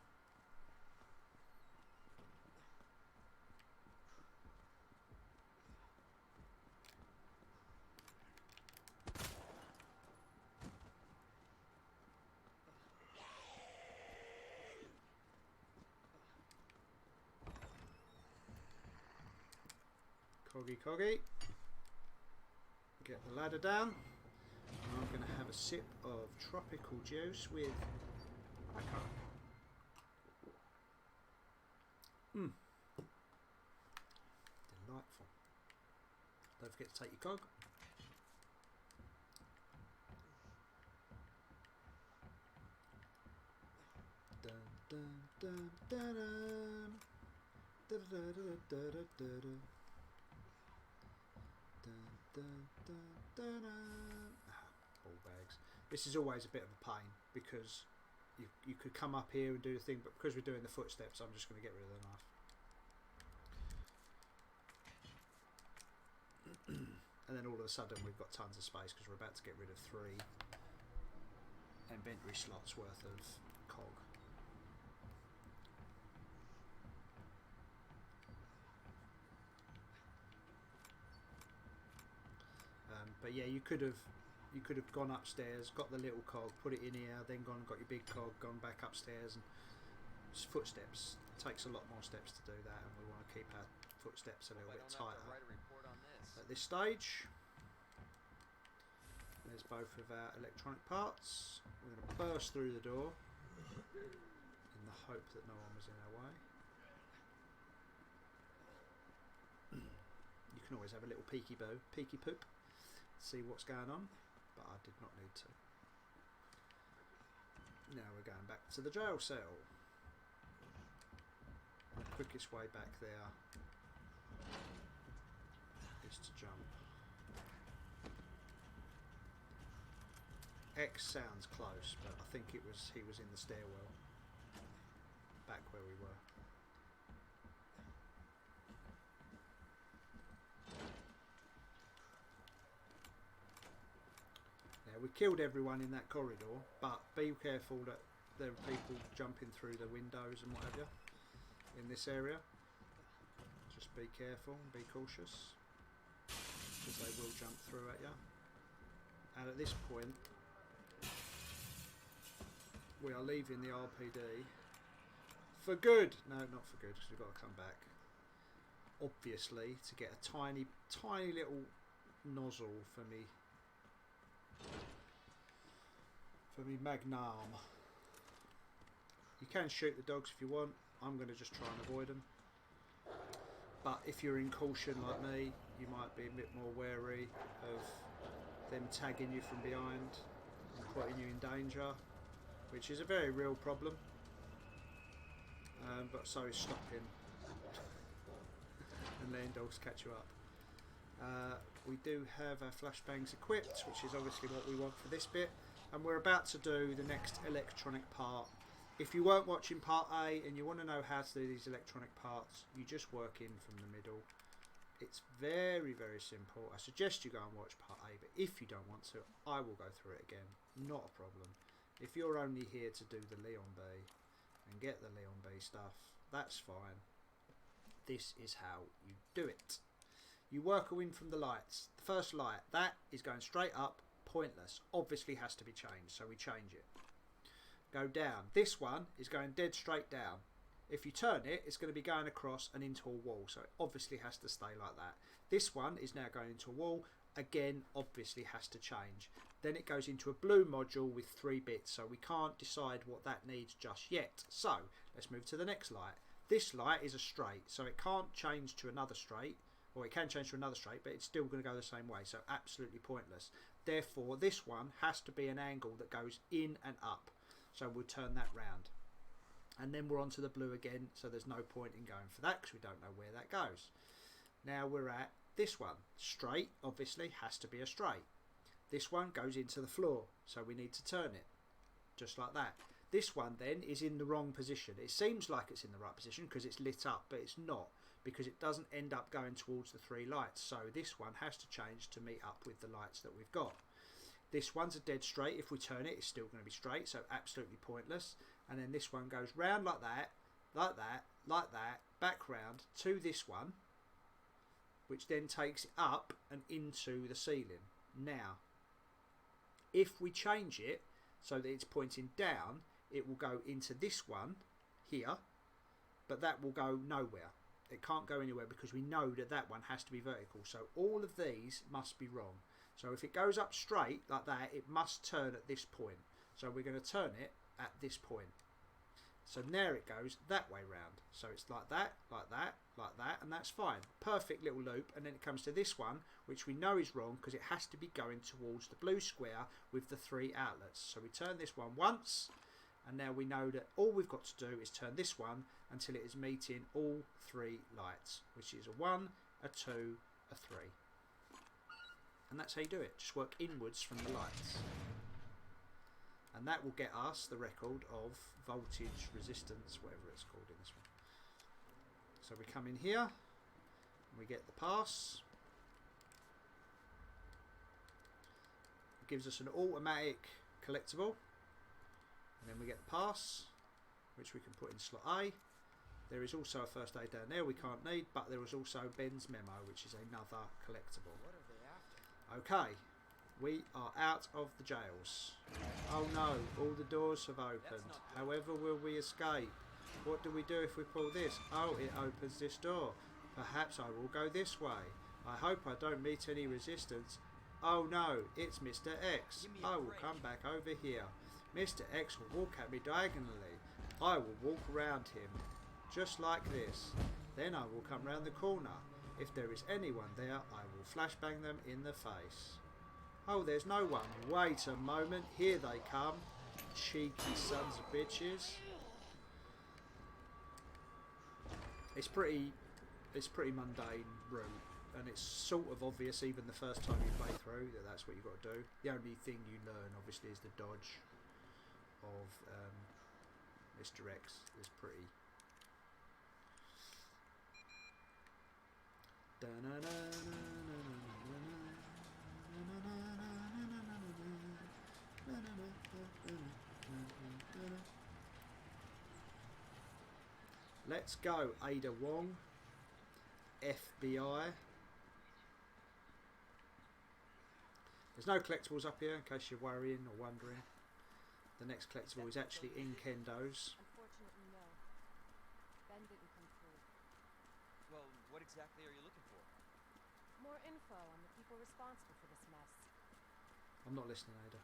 Coggy. Get the ladder down. And I'm going to have a sip of tropical juice with Delightful. Don't forget to take your cog. Dun, dun, dun, dun, dun. Da, da, da, da, da, da, da, da. Dun, dun, dun, dun, dun. Ball bags. This is always a bit of a pain because you could come up here and do the thing, but because we're doing the footsteps, I'm just going to get rid of the knife. And then all of a sudden we've got tons of space because we're about to get rid of 3 inventory slots worth of cog. But yeah, you could have gone upstairs, got the little cog, put it in here, then gone and got your big cog, gone back upstairs, and just footsteps. It takes a lot more steps to do that, and we want to keep our footsteps a little bit tighter. At this stage, there's both of our electronic parts. We're going to burst through the door in the hope that no one was in our way. You can always have a little peeky poop, see what's going on, but I did not need to. Now we're going back to the jail cell. The quickest way back there is to jump. X sounds close, but I think he was in the stairwell back where we were. Now we killed everyone in that corridor, but be careful that there are people jumping through the windows and what have you in this area. Just be careful and be cautious, because they will jump through at you. And at this point we are leaving the RPD for good. No, not for good, because we've got to come back, obviously, to get a tiny little nozzle for me magnum. You can shoot the dogs if you want. I'm going to just try and avoid them. But if you're in caution like me, you might be a bit more wary of them tagging you from behind and putting you in danger, which is a very real problem. But so is stopping and letting dogs catch you up. We do have our flashbangs equipped, which is obviously what we want for this bit, and we're about to do the next electronic part. If you weren't watching part A and you want to know how to do these electronic parts, you just work in from the middle. It's very, very simple. I suggest you go and watch part A, but if you don't want to, I will go through it again. Not a problem. If you're only here to do the Leon B and get the Leon B stuff, that's fine. This is how you do it. You work in from the lights. The first light, that is going straight up, pointless. Obviously has to be changed, so we change it. Go down. This one is going dead straight down. If you turn it, it's going to be going across and into a wall, so it obviously has to stay like that. This one is now going into a wall. Again, obviously has to change. Then it goes into a blue module with 3 bits, so we can't decide what that needs just yet. So let's move to the next light. This light is a straight, so it can't change to another straight, or it can change to another straight, but it's still going to go the same way, so absolutely pointless. Therefore, this one has to be an angle that goes in and up, so we'll turn that round. And then we're on to the blue again, so there's no point in going for that because we don't know where that goes. Now we're at this one. Straight, obviously, has to be a straight. This one goes into the floor, so we need to turn it, just like that. This one then is in the wrong position. It seems like it's in the right position because it's lit up, but it's not, because it doesn't end up going towards the 3 lights. So this one has to change to meet up with the lights that we've got. This one's a dead straight. If we turn it, it's still going to be straight, so absolutely pointless. And then this one goes round like that, like that, like that, back round to this one, which then takes it up and into the ceiling. Now, if we change it so that it's pointing down, it will go into this one here, but that will go nowhere. It can't go anywhere because we know that that one has to be vertical. So all of these must be wrong. So if it goes up straight like that, it must turn at this point. So we're going to turn it at this point. So now it goes that way round. So it's like that, like that, like that, and that's fine. Perfect little loop. And then it comes to this one, which we know is wrong because it has to be going towards the blue square with the 3 outlets. So we turn this one once, and now we know that all we've got to do is turn this one until it is meeting all 3 lights, which is a 1, a 2, a 3. And that's how you do it. Just work inwards from the lights. And that will get us the record of voltage, resistance, whatever it's called in this one. So we come in here, and we get the pass. It gives us an automatic collectible. And then we get the pass, which we can put in slot A. There is also a first aid down there we can't need, but there is also Ben's memo, which is another collectible. What are they after? Okay. We are out of the jails. Oh no, all the doors have opened. However will we escape? What do we do if we pull this? Oh, it opens this door. Perhaps I will go this way. I hope I don't meet any resistance. Oh no, it's Mr. X. I will come back over here. Mr. X will walk at me diagonally. I will walk around him, just like this. Then I will come round the corner. If there is anyone there, I will flashbang them in the face. Oh, there's no one. Wait a moment. Here they come. Cheeky sons of bitches. It's pretty mundane route, and it's sort of obvious even the first time you play through that that's what you've got to do. The only thing you learn, obviously, is the dodge of Mr. X. Is pretty. Let's go, Ada Wong, FBI. There's no collectibles up here, in case you're worrying or wondering. The next collectible is actually in Kendo's. Unfortunately, no. Ben didn't come through. Well, what exactly are you looking for? More info on the people responsible for this mess. I'm not listening, Ada.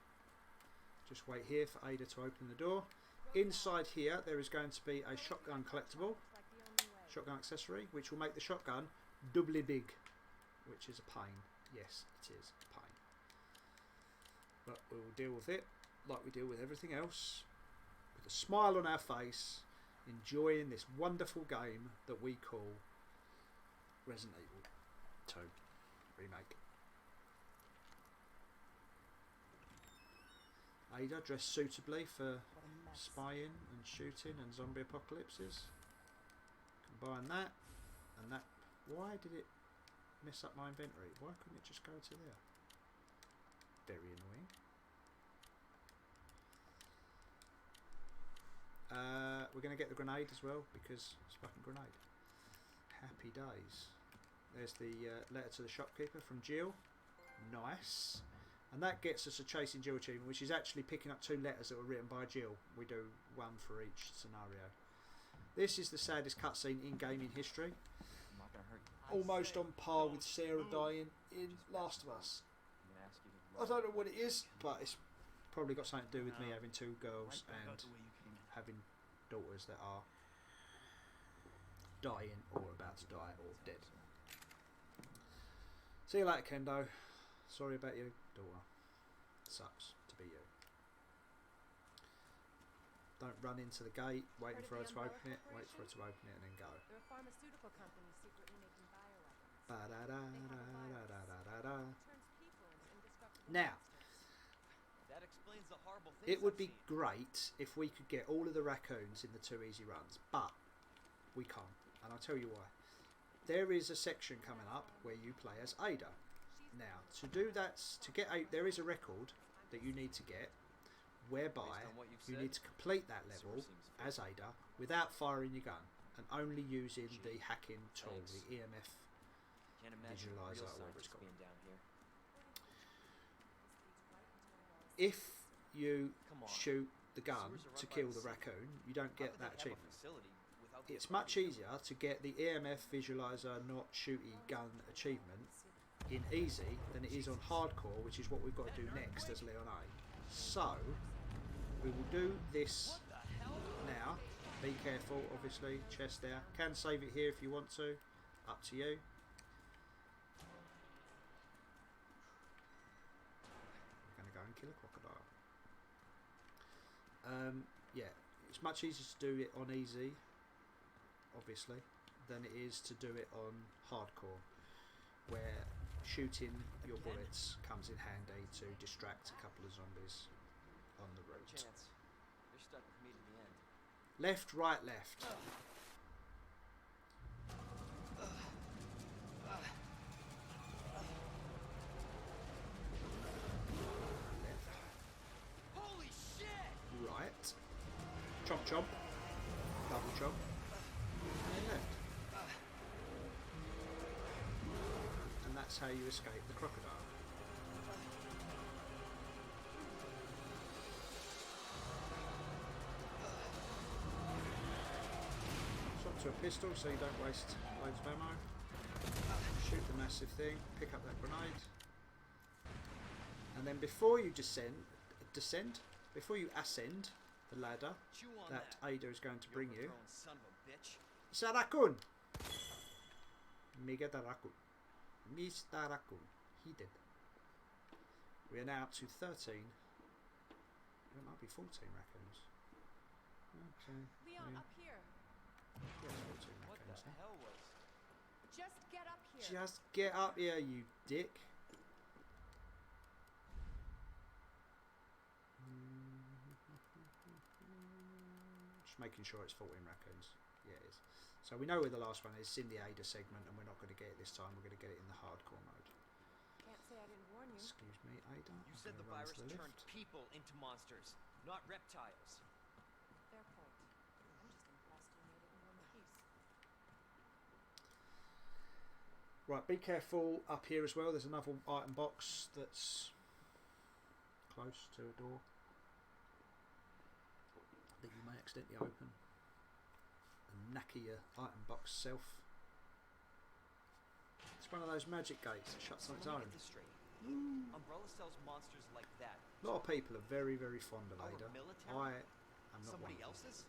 Just wait here for Ada to open the door. Inside here there is going to be a shotgun collectible, shotgun accessory, which will make the shotgun doubly big, which is a pain. Yes, it is a pain. But we'll deal with it like we deal with everything else, with a smile on our face, enjoying this wonderful game that we call Resident Evil 2 Remake. Ada dressed suitably for spying and shooting and zombie apocalypses. Combine that and that. Why did it mess up my inventory? Why couldn't it just go to there? Very annoying. We're going to get the grenade as well because it's a fucking grenade. Happy days. There's the letter to the shopkeeper from Jill. Nice. And that gets us a Chasing Jill achievement, which is actually picking up 2 letters that were written by Jill. We do 1 for each scenario. This is the saddest cutscene in gaming history. I'm not gonna hurt you. Almost on par with Sarah dying in Last of Us. I don't know what it is, but it's probably got something to do with me having 2 girls and having daughters that are dying or about to die or dead. See you later, Kendo. Sorry about your daughter. Sucks to be you. Don't run into the gate waiting for her to open it. Wait for her to open it and then go. They're a pharmaceutical company secretly making bioweapons. Ba-da-da-da-da-da-da-da. Turns people into indestructible Now, monsters. That explains the horrible things it would I've be seen. great if we could get all of the raccoons in the 2 easy runs, but we can't, and I'll tell you why. There is a section coming up where you play as Ada. Now, to do that, to get there is a record that you need to get, whereby Based on what you've you said, need to complete that this level sort of seems as Ada without firing your gun and only using the hacking tool, Thanks. the EMF. Can't imagine Visualizer, real or whatever it's scientists called. being down here. If you Come on. shoot the gun Sewers are to run by kill the the city. raccoon, you don't How get could that they have a achievement. facility without the It's much authorities? easier to get the EMF visualizer not shooty gun achievement in easy than it is on hardcore, which is what we've got to do next as Leon A. So we will do this now. Be careful, obviously. Chest there. Can save it here if you want to. Up to you. We're going to go and kill a crocodile. Yeah, it's much easier to do it on easy, obviously, than it is to do it on hardcore, where shooting your bullets comes in handy to distract a couple of zombies on the route. Chance. You're stuck with me to the end. Left, right, left. Holy shit! Right. Chomp chomp. Double chomp. And then left. And that's how you escape the crocodile. Swap to a pistol so you don't waste loads of ammo. Shoot the massive thing. Pick up that grenade. And then before you before you ascend the ladder Chew on that Ada is going to bring you. overthrown son of a bitch. Sarakun! Mega Darakun. Mr. Rakun. He did. We are now up to 13. It might be 14 raccoons. Okay. Leon, yeah. up here. Yeah, 14 What raccoons. the hell was... Just get up here. Just get up here, you dick. Just making sure it's 14 raccoons. Yeah, it is. So we know where the last one is. It's in the Ada segment, and we're not going to get it this time. We're going to get it in the hardcore mode. Can't say I didn't warn you. Excuse me, Ada. You I'm said the gonna run virus to the turned left. people into monsters, not reptiles. Fair point. I'm just impressed you made it in one piece. Right, be careful up here as well. There's another item box that's close to a door that you may accidentally open and knacker your item box self. It's one of those magic gates that shuts on its Let me own. get this straight. Umbrella sells monsters like that. A lot of people are very, very fond of Our Ada. military? I am not Somebody one of them. else's?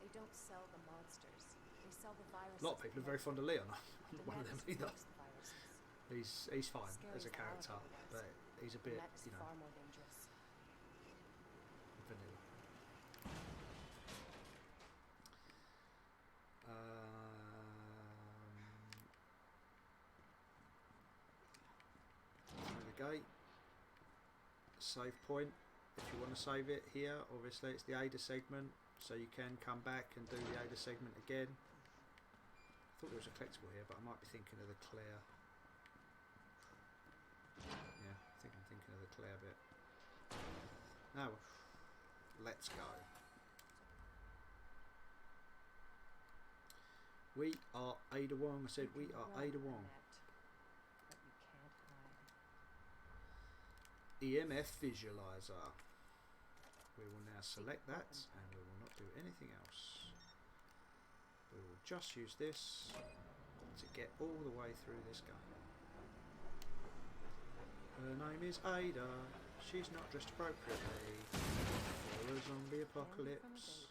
They don't sell the monsters. They sell the viruses. A lot of people are very fond of Leon. I'm The not one of them net is either. worse, the viruses. He's fine Scary as a as character, Alligator was. but he's a The bit, net is you know, far more dangerous. vanilla. Through the gate. Save point. If you want to save it here, obviously it's the Ada segment, so you can come back and do the Ada segment again. I thought there was a collectible here, but I might be thinking of the Claire. Yeah, I think I'm thinking of the Claire bit. Now, let's go. We are Ada Wong. I said we are Ada Wong. But you can't hide. EMF visualizer. We will now select that and we will not do anything else. We will just use this to get all the way through this game. Her name is Ada. She's not dressed appropriately for a zombie apocalypse.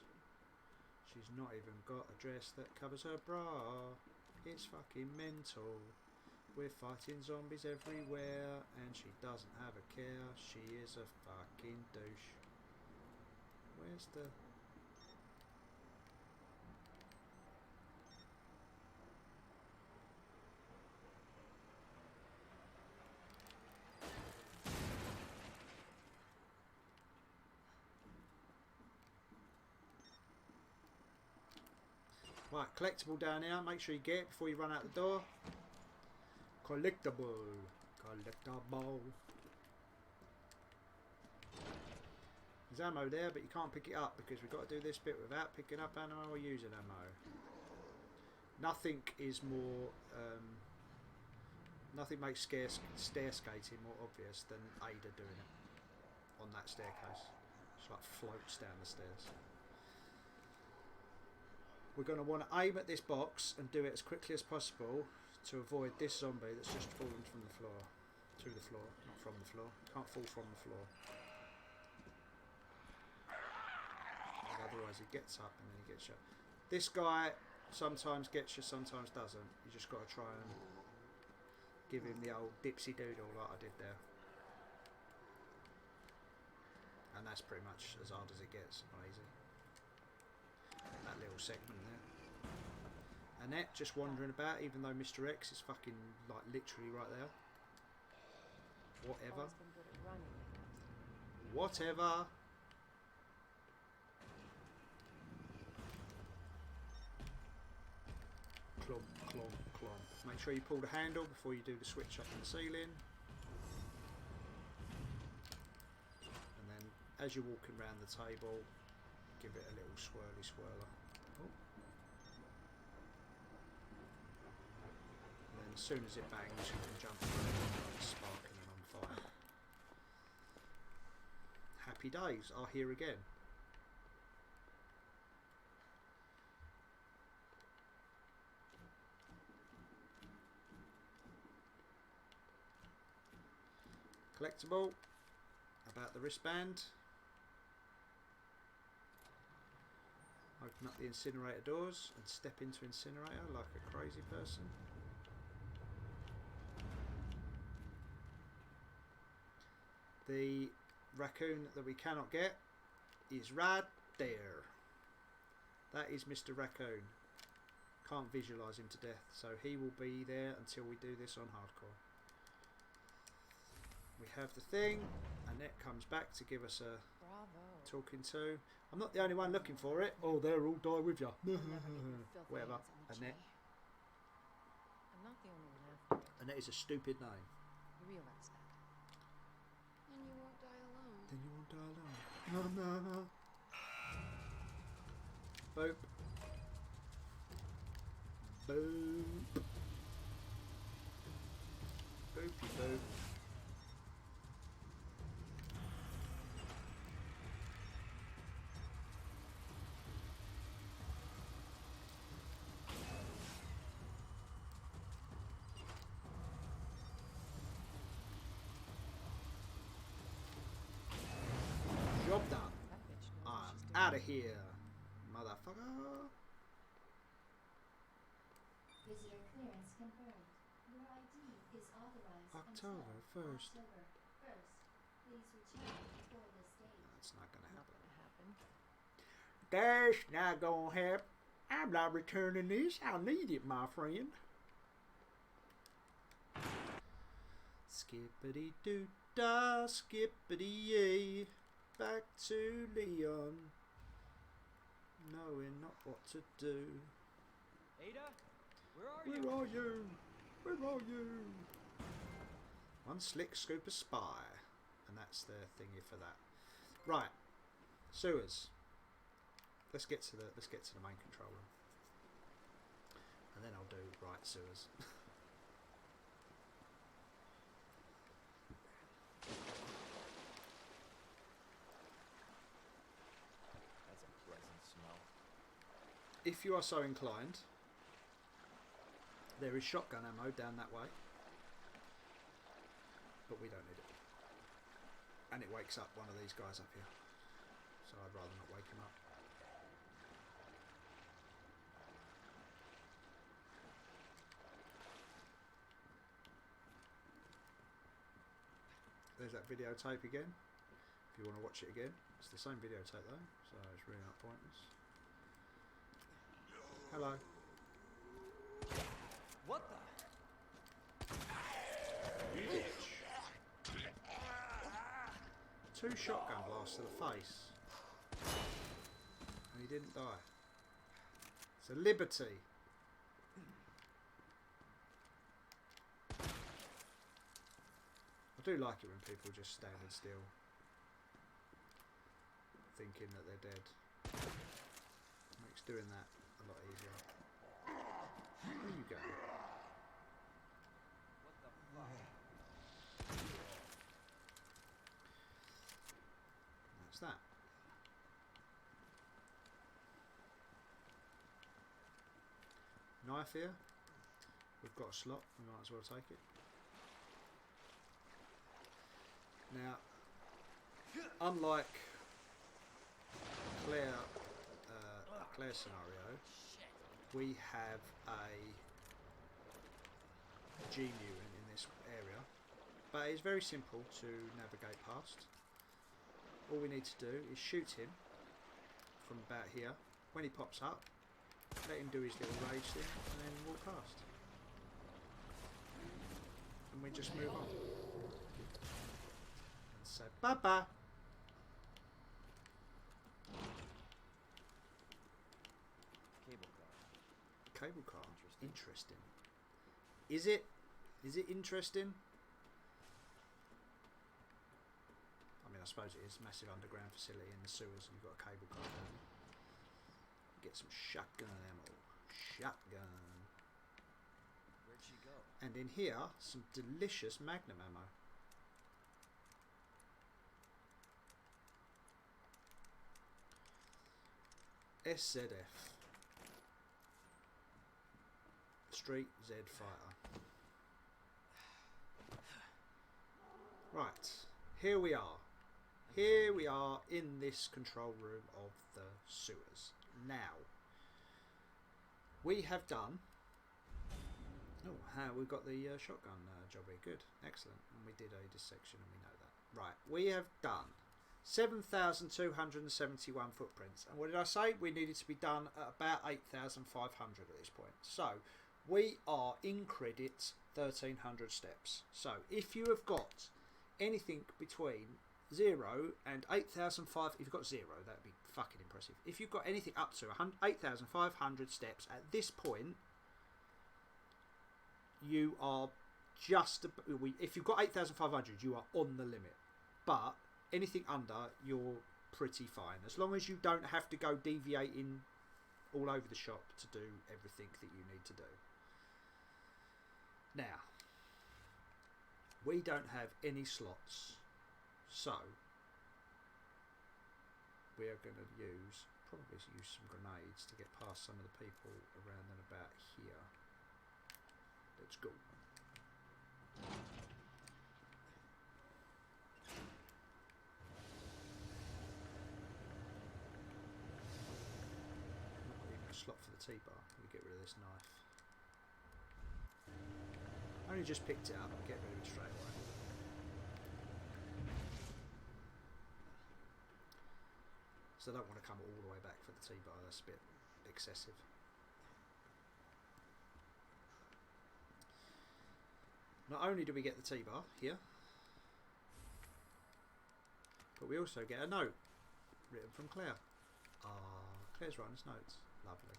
She's not even got a dress that covers her bra. It's fucking mental. We're fighting zombies everywhere and she doesn't have a care. She is a fucking douche. Where's the... Right, collectible down here. Make sure you get it before you run out the door. Collectible. Collectible. There's ammo there, but you can't pick it up because we've got to do this bit without picking up ammo or using ammo. Nothing is more... nothing makes stair skating more obvious than Ada doing it on that staircase. She like floats down the stairs. We're going to want to aim at this box and do it as quickly as possible to avoid this zombie that's just fallen from the floor. To the floor, not from the floor. Can't fall from the floor. I'd rather otherwise he gets up and then he gets shot. This guy sometimes gets you, sometimes doesn't. You just got to try and give him the old dipsy doodle like I did there. And that's pretty much as hard as it gets, not easy. That little segment there. Annette just wandering about, even though Mr. X is fucking like literally right there. Whatever. Always been good at running. Whatever. Clomp, clomp, clomp. Make sure you pull the handle before you do the switch up in the ceiling. And then as you're walking around the table, give it a little swirly swirler. Oh. And then as soon as it bangs, you can jump through and sparking and on fire. Happy days are here again. Collectible about the wristband. Open up the incinerator doors and step into incinerator like a crazy person. The raccoon that we cannot get is right there. That is Mr. Raccoon. Can't visualise him to death, so he will be there until we do this on hardcore. We have the thing. Annette comes back to give us a Bravo. talking to. I'm not the only one looking for it. Oh, they'll all die with you. Whatever. Annette. I'm not the only one after it. Annette is a stupid name. You realize that. And you won't die alone. Then you won't die alone. No, no, no. Boop. Boop. Boopy boop. Job done. That bitch knows what I'm she's doing. out of here, motherfucker. Visitor clearance confirmed. Your ID is authorized October until 1st. October 1st. Please return before this date. That's not gonna Not happen. gonna happen. That's not gonna happen. I'm not returning this. I'll need it, my friend. Skippity doo da, skippity yay. Back to Leon, knowing not what to do. Ada, where are Where you? are you? Where are you? One slick scoop of spy, and that's the thingy for that. Right, sewers. Let's get to the main control room, and then I'll do right sewers. That's a pleasant smell. If you are so inclined, there is shotgun ammo down that way, but we don't need it. And it wakes up one of these guys up here, so I'd rather not wake him up. There's that videotape again. If you want to watch it again, it's the same videotape though, so it's really not pointless. Hello. What the? You bitch. 2 shotgun blasts to the face. And he didn't die. It's a liberty. I do like it when people just standing still, thinking that they're dead. Makes doing that a lot easier. Where you go? What the fuck? That's that. Knife here. We've got a slot. We might as well take it. Now, unlike Claire multiplayer scenario, we have a G mutant in this area, but it's very simple to navigate past. All we need to do is shoot him from about here. When he pops up, let him do his little rage thing and then walk past. And we just move on. And say bye-bye. Cable car. Cable car. Interesting. Is it? Is it interesting? I mean, I suppose it is. Massive underground facility in the sewers, and you've got a cable car down. Get some shotgun ammo. Shotgun. Where'd she go? And in here, some delicious Magnum ammo. SZF. Street Z Fighter. Right, here we are. Here we are in this control room of the sewers. Now, we have done... Oh, we've got the shotgun job here. Good, excellent. And we did a dissection and we know that. Right, we have done 7,271 footprints. And what did I say? We needed to be done at about 8,500 at this point. So, we are in credit 1,300 steps. So, if you have got anything between 0 and 8,500, if you've got 0, that'd be fucking impressive. If you've got anything up to 8,500 steps at this point, you are just... If you've got 8,500, you are on the limit. But anything under, you're pretty fine. As long as you don't have to go deviating all over the shop to do everything that you need to do. Now, we don't have any slots, so we are going to probably use some grenades to get past some of the people around and about here. Let's go. Not even a slot for the T-bar. We get rid of this knife. Only just picked it up and get rid of it straight away. So I don't want to come all the way back for the T-bar, that's a bit excessive. Not only do we get the T-bar here, but we also get a note written from Claire. Claire's writing us notes. Lovely.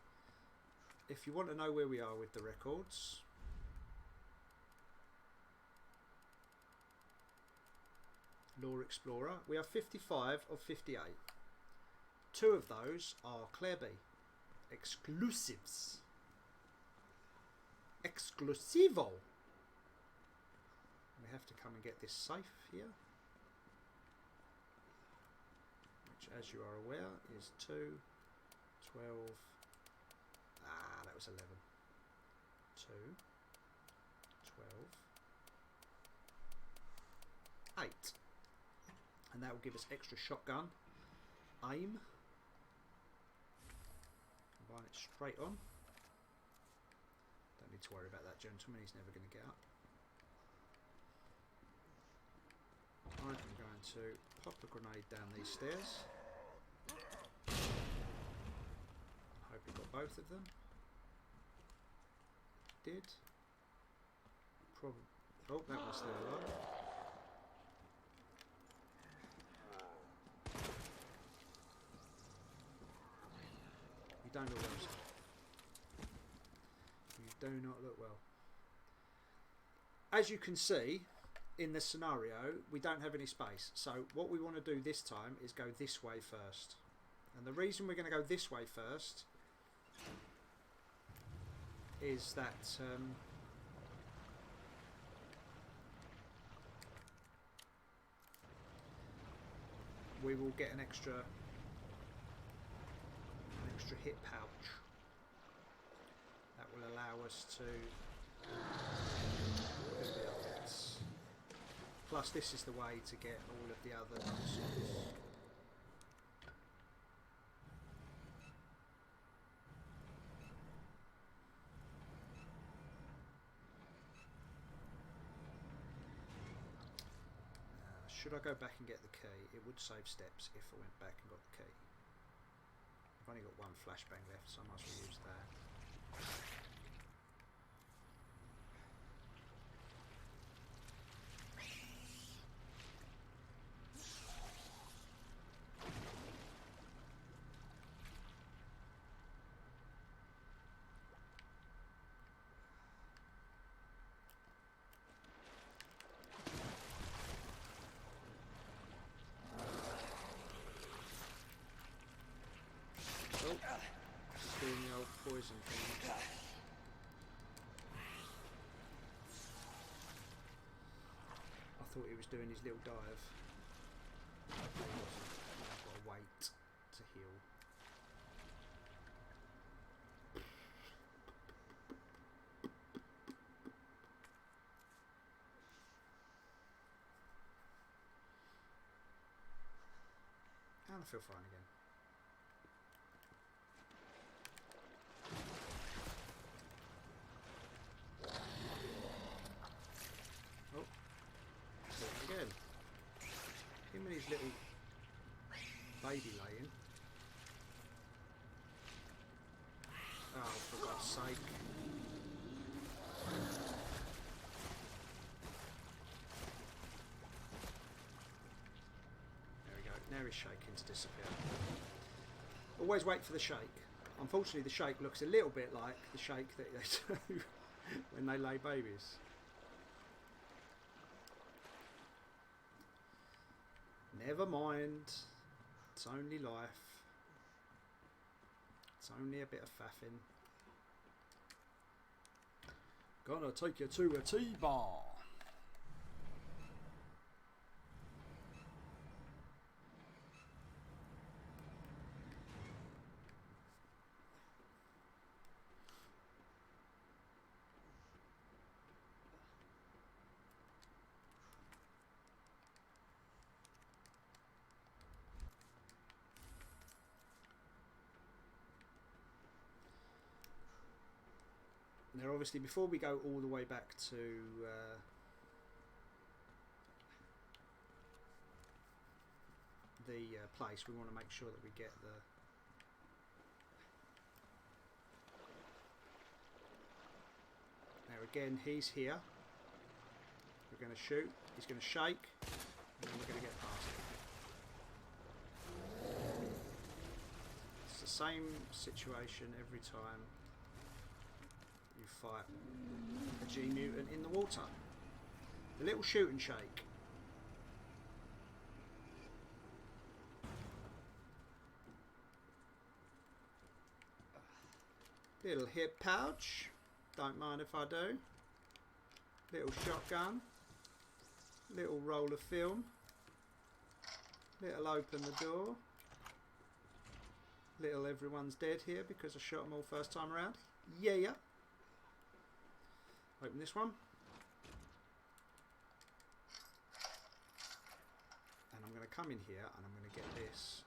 If you want to know where we are with the records, Lore Explorer, we are 55 of 58. 2 of those are Claire B. Exclusives. Exclusivo. We have to come and get this safe here, which, as you are aware, is 2, 12. That was 11. 2, 12, 8. And that will give us extra shotgun aim. Combine it straight on. Don't need to worry about that gentleman, he's never going to get up. I'm going to pop a grenade down these stairs. Hope we got both of them. Did. Probably. Oh, that was still alive. You don't look well, sir. You do not look well. As you can see, in this scenario, we don't have any space. So what we want to do this time is go this way first. And the reason we're going to go this way first is that we will get an extra hit pouch that will allow us to do the outfits. Plus this is the way to get all of the other nonsense. Should I go back and get the key? It would save steps if I went back and got the key. I've only got one flashbang left, so I might as well use that. Oh, doing the old poison thing. I thought he was doing his little dive. He wasn't. I've got to wait to heal. And I feel fine again. Again, him and his little baby laying. Oh, for God's sake. There we go. Now he's shaking to disappear. Always wait for the shake. Unfortunately, the shake looks a little bit like the shake that they do when they lay babies. Never mind, it's only life. It's only a bit of faffing. Gonna take you to a tea bar. Now obviously before we go all the way back to the place, we want to make sure that we get the now again he's here, we're going to shoot, he's going to shake, and then we're going to get past it. It's the same situation every time you fight a G mutant in the water. The little shoot and shake. Little hip pouch. Don't mind if I do. Little shotgun. Little roll of film. Little open the door. Little everyone's dead here because I shot them all first time around. Yeah. Open this one. And I'm going to come in here and I'm going to get this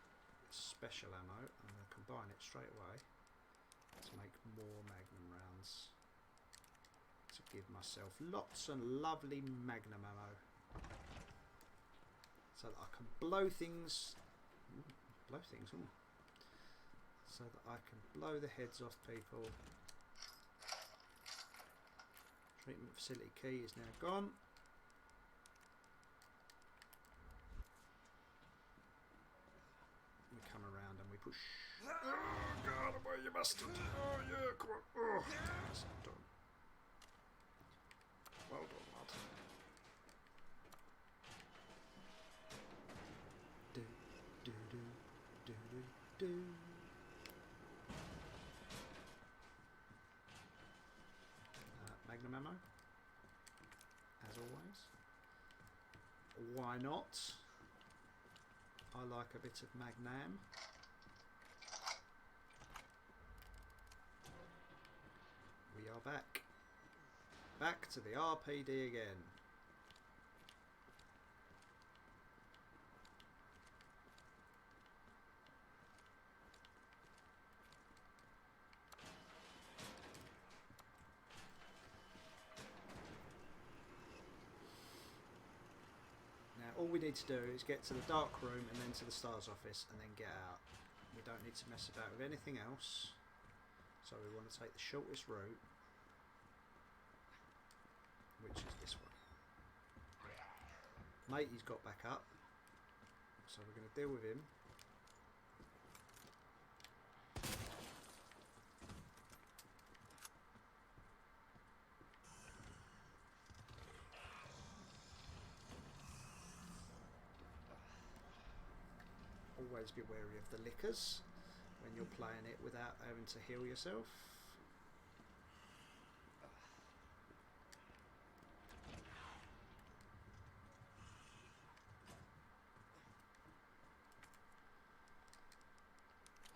special ammo. I'm going to combine it straight away to make more magnum rounds. To give myself lots and lovely magnum ammo. So that I can blow things. So that I can blow the heads off people. Treatment facility key is now gone. We come around and we push. Oh God, away you bastard! Oh yeah, come on! Oh, yes, I'm done. Well done, lad. Do do do do do do. Magnum ammo, as always. Why not? I like a bit of magnum. We are back. Back to the RPD again. all we need to do is get to the dark room and then to the Stars office and then get out. We don't need to mess about with anything else. So we want to take the shortest route, which is this way. Matey's got back up, so we're going to deal with him. Always be wary of the lickers when you're playing it without having to heal yourself.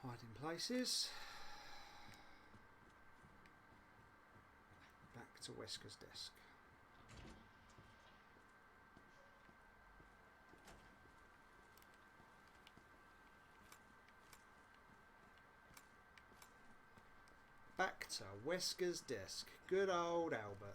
Hiding places. Back to Wesker's desk. Back to Wesker's desk. Good old Albert.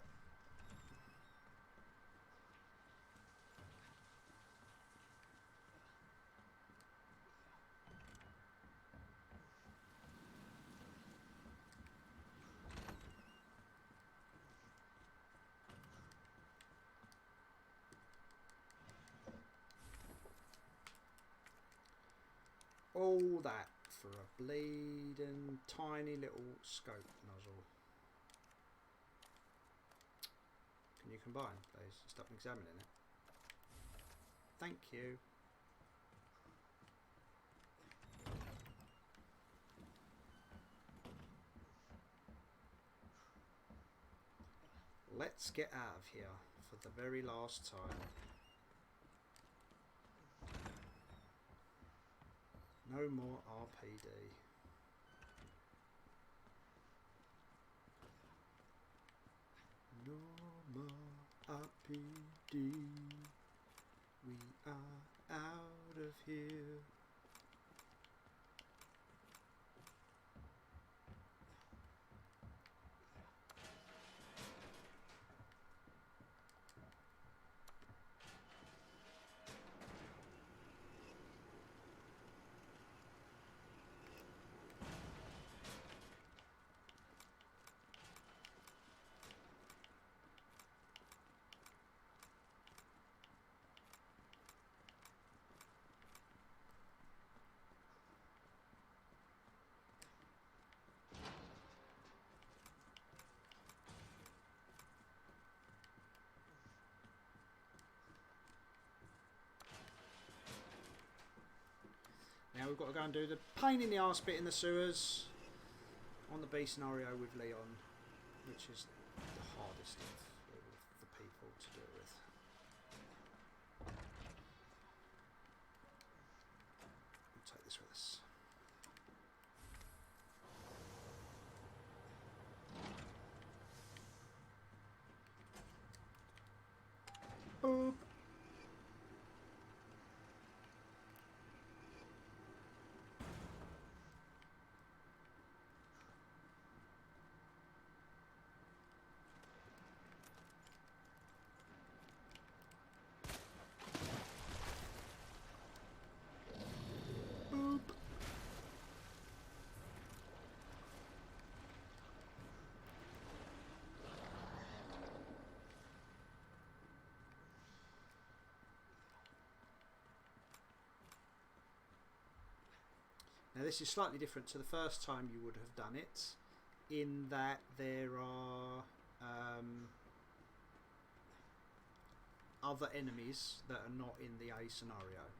All that for a bleeding tiny little scope nozzle. Can you combine, please? Stop examining it. Thank you. Let's get out of here for the very last time. No more RPD. No more RPD. We are out of here. Now we've got to go and do the pain in the arse bit in the sewers on the B scenario with Leon, which is the hardest of the people to deal with. We'll take this with us. Boop. Now this is slightly different to the first time you would have done it, in that there are other enemies that are not in the A scenario.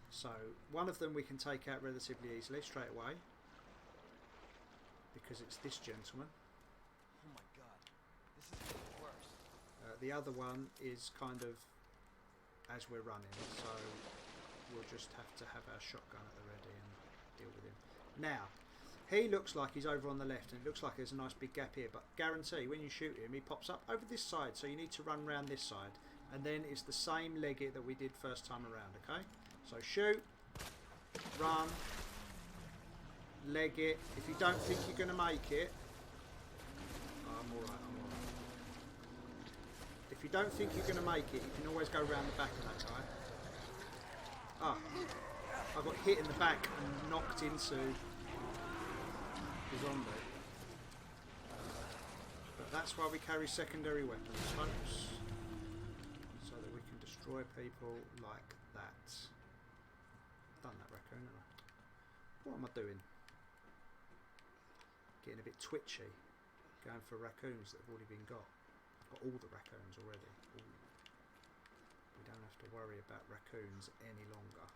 So one of them we can take out relatively easily straight away, because it's this gentleman. Oh my god, this is getting worse. The other one is kind of as we're running, so we'll just have to have our shotgun at the ready and deal with him. Now, he looks like he's over on the left, and it looks like there's a nice big gap here, but guarantee when you shoot him, he pops up over this side, so you need to run round this side, and then it's the same leg it that we did first time around, okay? So shoot, run, leg it. If you don't think you're going to make it, I'm alright, I'm alright. If you don't think you're going to make it, you can always go round the back of that guy. Ah, I got hit in the back and knocked into the zombie. But that's why we carry secondary weapons, folks. So that we can destroy people like that. Done that raccoon, haven't I? What am I doing? Getting a bit twitchy. Going for raccoons that have already been got. Got all the raccoons already. Ooh. We don't have to worry about raccoons any longer.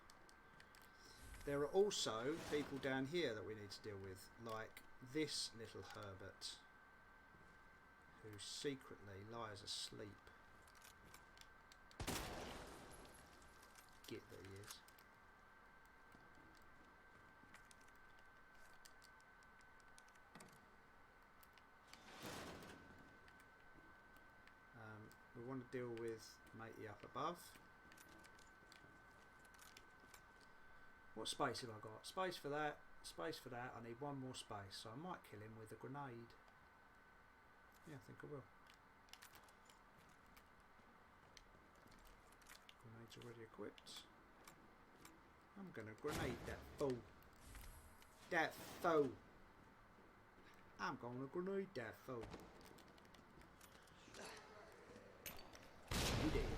There are also people down here that we need to deal with, like this little Herbert, who secretly lies asleep. Git that he is. We want to deal with matey up above. What space have I got? Space for that, space for that. I need one more space, so I might kill him with a grenade. Yeah, I think I will. Grenade's already equipped. I'm going to grenade that fool. That fool. I'm going to grenade that fool. You did.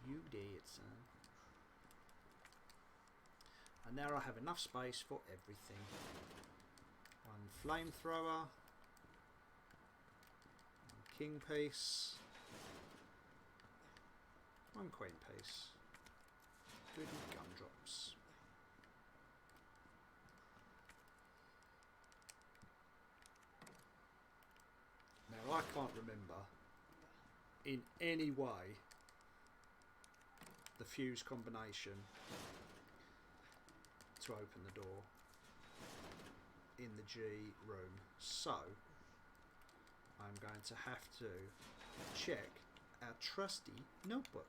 You did, son. And now I have enough space for everything. One flamethrower. One king piece. One queen piece. Good gumdrops. Now I can't remember in any way the fuse combination to open the door in the G room, so I'm going to have to check our trusty notebook.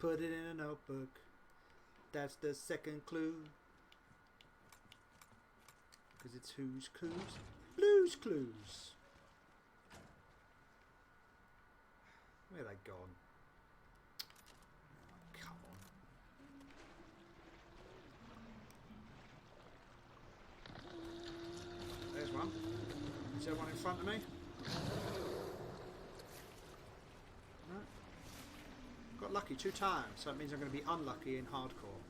Put it in a notebook. That's the second clue. Because it's who's clues? Blue's Clues. Where are they gone? Oh, come on. There's one. Is there one in front of me? No. Got lucky 2 times, so it means I'm going to be unlucky in hardcore.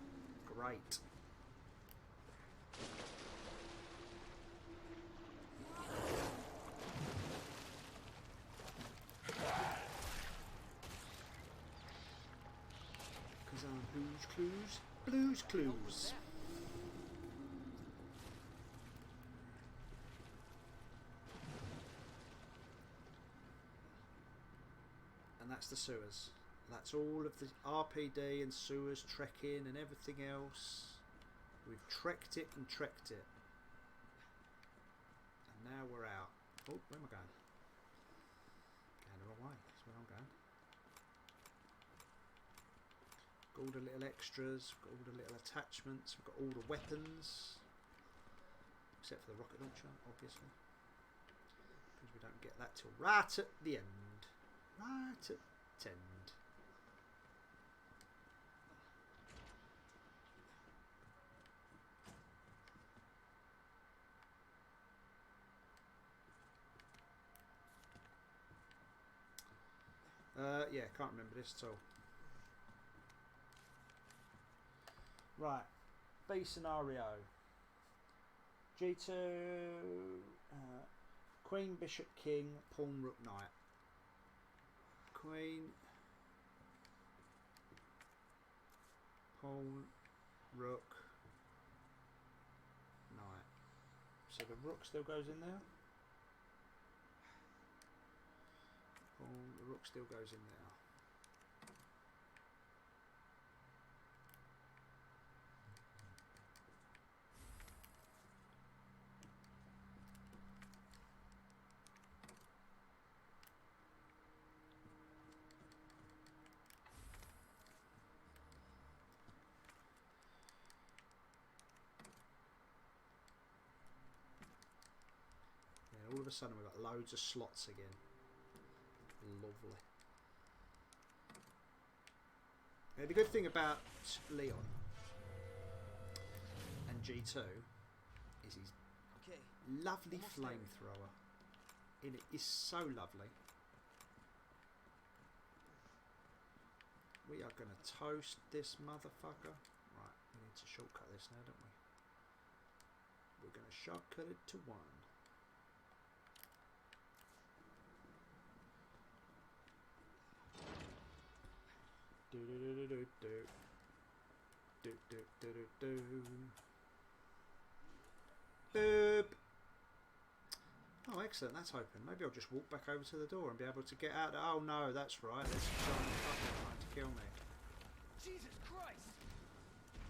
Great. Blue's Clues, Blue's Clues. And that's the sewers. That's all of the RPD and sewers, trekking and everything else. We've trekked it and trekked it. And now we're out. Oh, where am I going? Going the wrong way. That's where I'm going. Got all the little extras, got all the little attachments, we've got all the weapons, except for the rocket launcher, obviously, because we don't get that till right at the end, right at the end. Yeah, can't remember this at all. Right, B scenario. G2, Queen, Bishop, King, Pawn, Rook, Knight. Queen, Pawn, Rook, Knight. So the Rook still goes in there. Pawn, the Rook still goes in there. All of a sudden we've got loads of slots again. Lovely. Now, the good thing about Leon and G2 is his Okay. lovely Almost there. flamethrower. In it is so lovely. We are going to toast this motherfucker. Right, we need to shortcut this now, don't we? We're going to shortcut it to 1. Do do do do do do do do do do. Boop. Oh, excellent, that's open. Maybe I'll just walk back over to the door and be able to get out. Oh no, that's right. There's a giant fucker trying to kill me. Jesus Christ!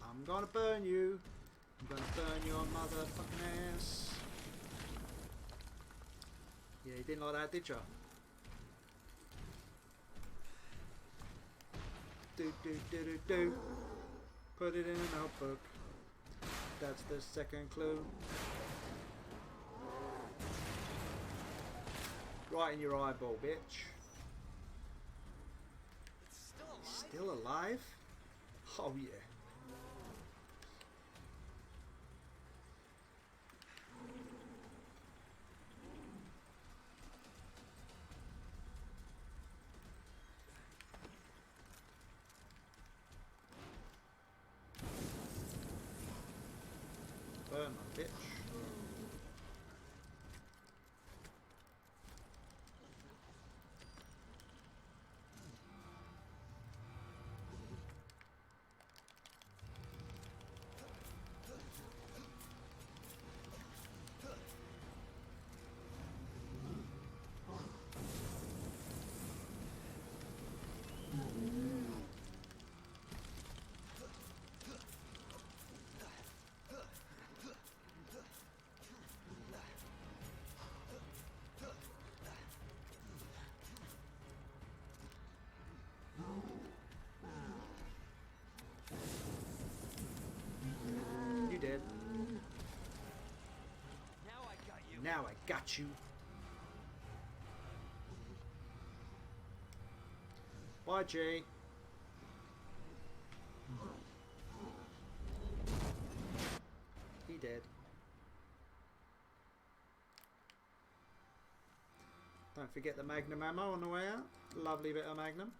I'm gonna burn you. I'm gonna burn your motherfucking ass. Yeah, you didn't like that, did you? Do do do do do. Put it in a notebook. That's the second clue. Right in your eyeball, bitch. It's still alive? Still alive? Oh yeah. Vermin, bitch. You did. Now I got you. Now I got you. Bye, G. He did. Don't forget the Magnum ammo on the way out. Lovely bit of Magnum.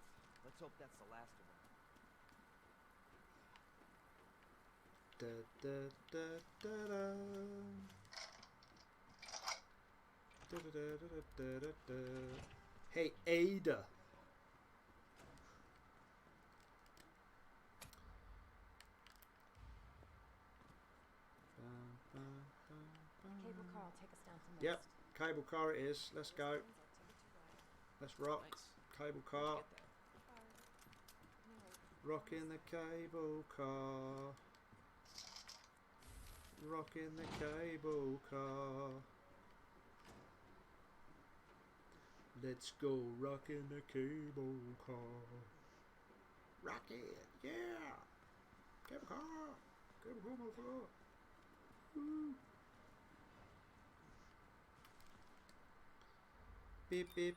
Let's hope that's the last of them. Da, da, da, da, da. Da, da, da, da, da, da, da. Hey, Ada. Cable car will take us down to Mist. Yep, cable car it is. Let's go. Those lanes are ticket to ride. Let's rock. Nice. Cable Let's car. get there. Anyway, Rocking the cable car. Rocking the cable car. Let's go rocking the cable car. Rock it, yeah. Cable car. Cable car, motherfucker. Woo. Beep beep.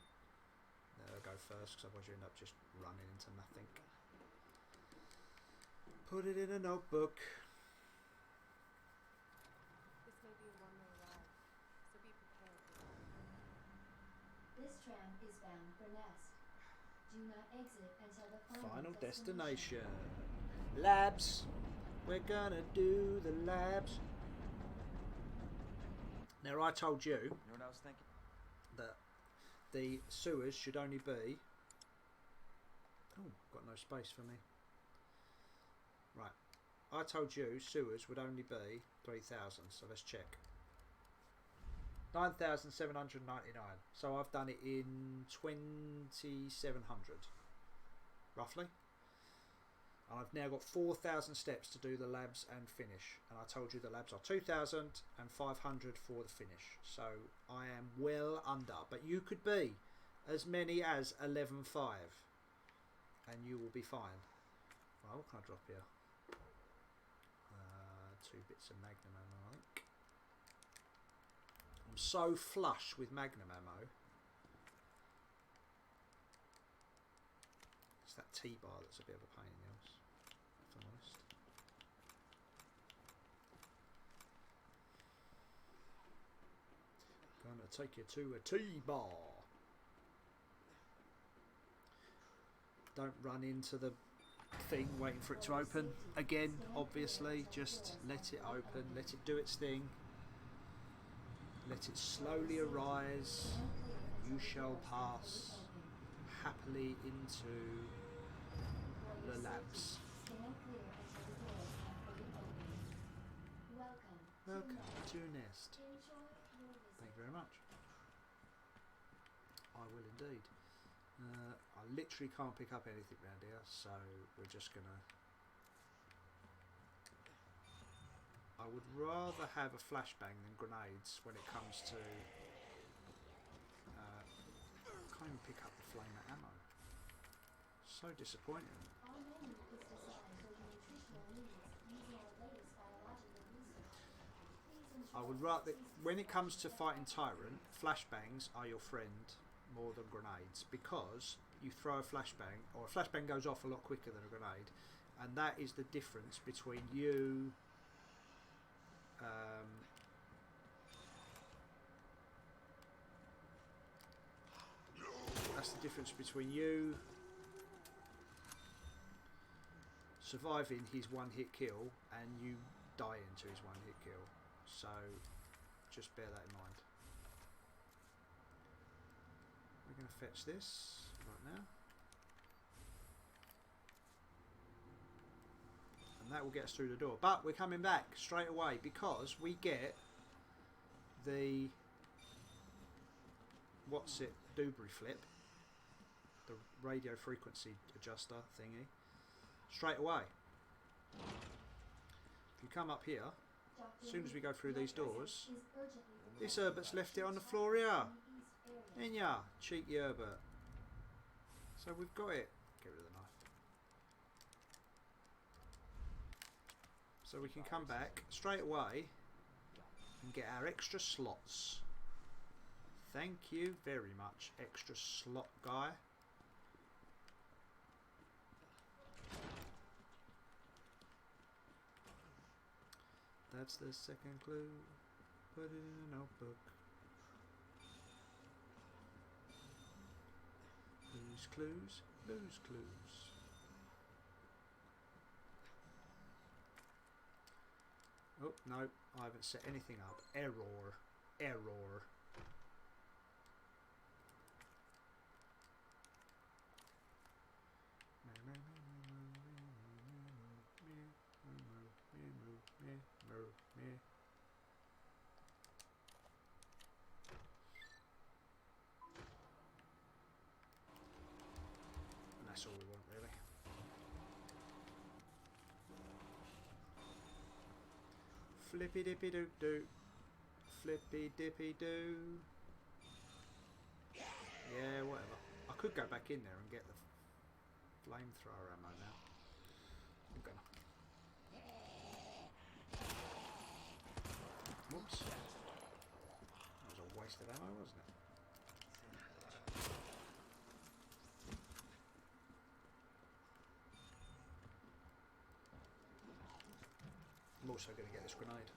No, I'll go first because otherwise you end up just running into nothing. Put it in a notebook. this may be a one-way ride, so be prepared for that. This tram is bound for Nest. Do not exit until the Final destination. Labs. We're gonna do the labs. Now I told you You know what I was thinking? that the sewers should only be... Oh, got no space for me. Right. I told you sewers would only be 3,000, so let's check. 9,799. So I've done it in 2,700, roughly. And I've now got 4,000 steps to do the labs and finish. And I told you the labs are 2,500 for the finish. So I am well under. But you could be as many as 11.5. And you will be fine. Well, what can I drop here? 2 bits of Magnum ammo, I think. I'm so flush with Magnum ammo. It's that T-bar that's a bit of a pain in the ass. take you to a tea bar. Don't run into the thing waiting for it to open. Again, obviously, just let it open, let it do its thing. Let it slowly arise, and you shall pass happily into the labs. Stand clear until the doors are fully open. Welcome to Nest. Enjoy your visit. Thank you very much. I will indeed. I literally can't pick up anything around here, so we're just gonna... I would rather have a flashbang than grenades when it comes to... can't even pick up the flamer ammo. So disappointing. Our menu is designed for your nutritional needs using our latest biological research. Please enjoy I would rather... When it comes to fighting Tyrant, flashbangs are your friend more than grenades, because you throw a flashbang, or a flashbang goes off a lot quicker than a grenade, and that is the difference between you... that's the difference between you surviving his one-hit kill and you dying to his one-hit kill. So just bear that in mind. We're going to fetch this right now, and that will get us through the door, but we're coming back straight away because we get the Dubry flip, the radio frequency adjuster thingy, straight away. If you come up here, as soon as we go through these doors, this Herbert's left it on the floor here. In ya, cheeky Herbert. So we've got it. Get rid of the knife. So we can come back straight away and get our extra slots. Thank you very much, extra slot guy. That's the second clue. Put it in a notebook. Lose clues, lose clues. Oh, no, I haven't set anything up. Error. Error. And that's all we want, really. Flippy dippy doo doo. Flippy dippy doo. Yeah, whatever. I could go back in there and get the flamethrower ammo now. I'm gonna. Whoops. That was a waste of ammo, wasn't it? I'm also going to get this grenade.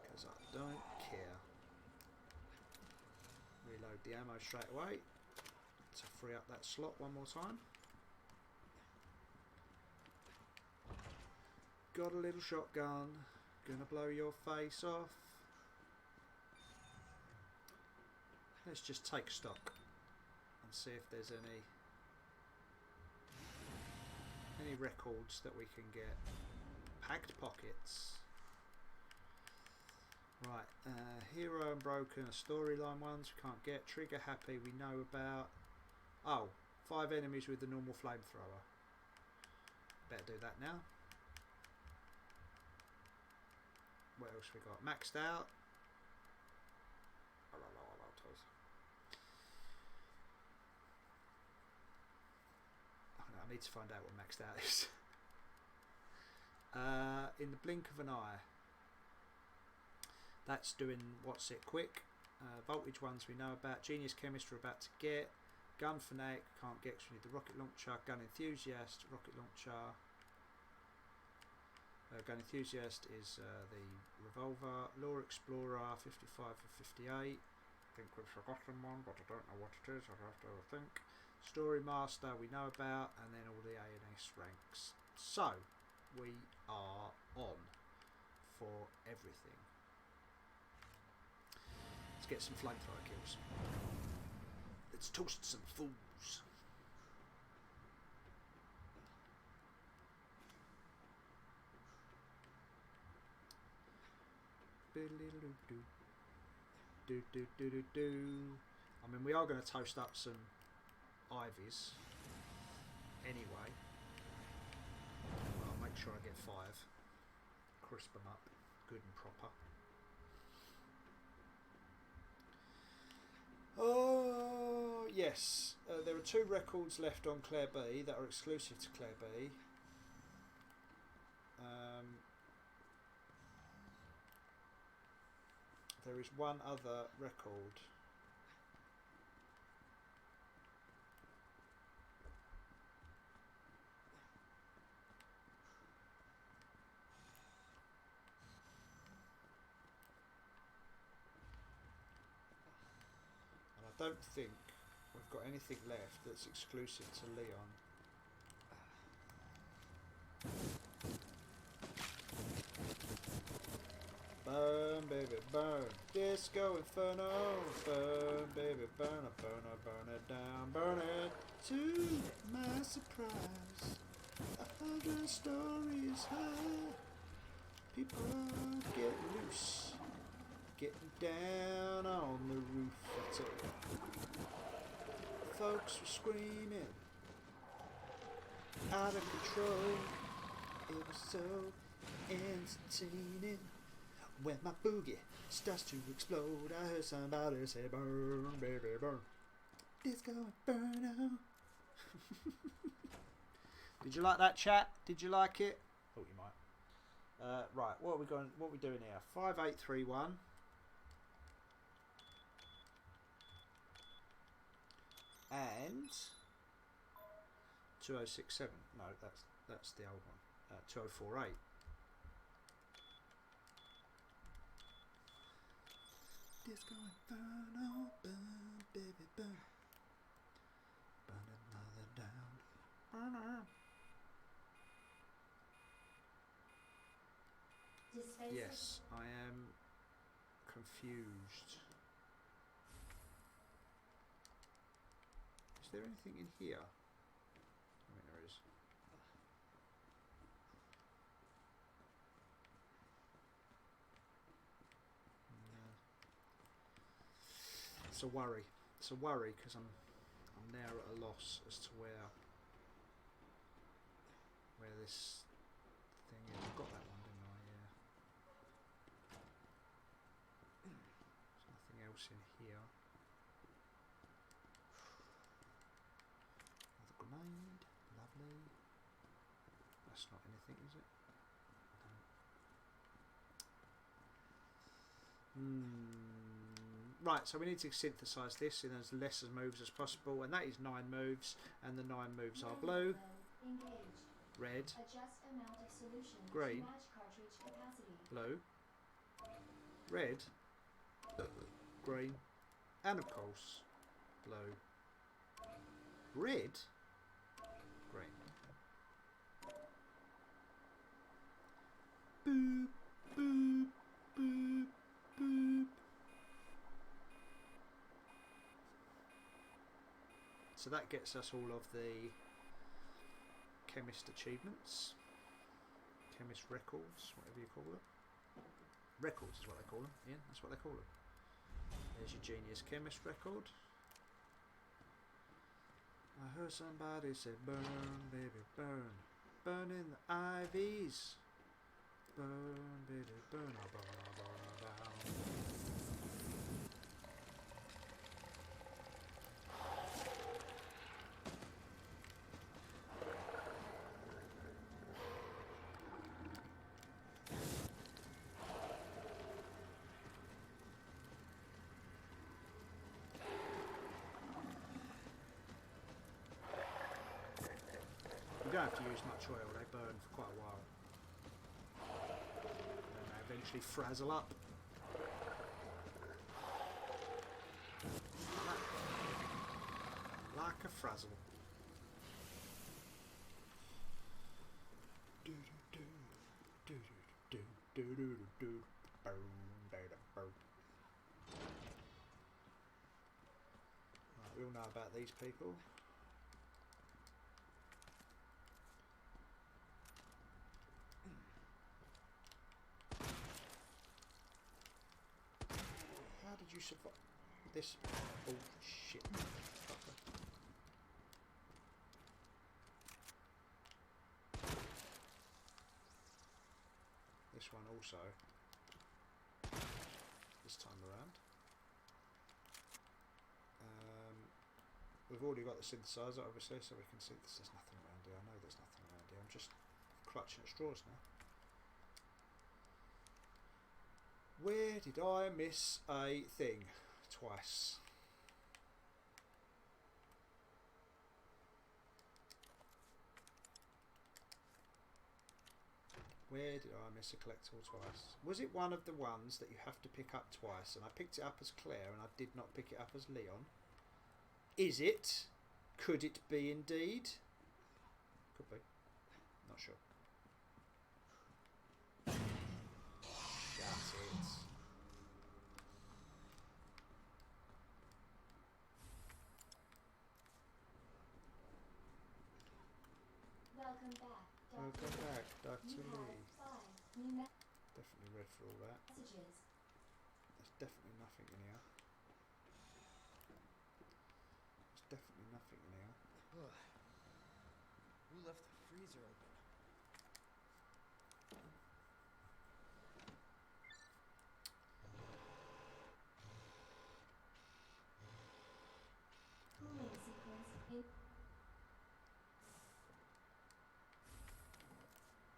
Because I don't care. Reload the ammo straight away to free up that slot one more time. Got a little shotgun, gonna blow your face off. Let's just take stock and see if there's any records that we can get. Packed pockets. Right, Hero Unbroken are storyline ones we can't get. Trigger Happy we know about. Oh, 5 enemies with the normal flamethrower. Better do that now. What else we got? Maxed out. I need to find out what maxed out is. In the blink of an eye. That's doing what's it quick. Voltage ones we know about. Genius Chemist we're about to get. Gun Fanatic can't get because we need the rocket launcher. Gun Enthusiast, rocket launcher. Gun Enthusiast is the revolver. Lore Explorer 55 for 58. I think we've forgotten one, but I don't know what it is. I'll have to think. Story Master we know about, and then all the A&S ranks. So we are on for everything. Let's get some flamethrower kills. Let's toast some fools. I mean, we are going to toast up some ivies anyway. I'll make sure I get 5. Crisp them up good and proper. Oh yes, there are 2 records left on Claire B that are exclusive to Claire B. There is one other record. And I don't think we've got anything left that's exclusive to Leon. Burn, baby, burn. Disco Inferno. Burn, baby, burn. Burn it down. Burn it. To my surprise, 100 stories high. People get loose. Getting down on the roof. That's it. Folks were screaming. Out of control. It was so entertaining. When my boogie starts to explode, I heard somebody say, burn, baby, burn. Disco Inferno. Did you like that, chat? Did you like it? Thought you might. Right, what are we doing here? 5831. And 2067. No, that's the old one. 2048. Disco Inferno, burn, baby, burn. Burn another down. Burn. Yes, I am confused. Is there anything in here? I mean, there is. It's a worry. It's a worry because I'm now at a loss as to where this thing is. I've got that one, didn't I? Yeah. There's nothing else in here. Another grenade. Lovely. That's not anything, is it? Right, so we need to synthesise this in as less moves as possible, and that is 9 moves, and the 9 moves are blue, red, green, blue, red, green, and of course blue, red, green. Boop, boop, boop, boop. So that gets us all of the chemist achievements, chemist records, whatever you call them. Records is what they call them, Ian, that's what they call them. There's your genius chemist record. I heard somebody say burn, baby, burn. Burning the IVs. Burn, baby, burn, burn, burn, burn. You don't have to use much oil, they burn for quite a while. eventually frazzle up. Like a frazzle. Right, we all know about these people. How did you survive this bullshit? Fucker. This one also. This time around. We've already got the synthesizer, obviously, so we can see there's nothing around here. I know there's nothing around here. I'm just clutching at straws now. Where did I miss a thing? Twice. Where did I miss a collectible twice? Was it one of the ones that you have to pick up twice? And I picked it up as Claire and I did not pick it up as Leon. Is it? Could it be indeed? Could be. Not sure. Shut it. Welcome back, Dr. Welcome back, Dr. You Lee. have 5 new Definitely read for all that. messages. There's definitely nothing in here. There's definitely nothing in here. Who left the freezer open? Cooling sequence in.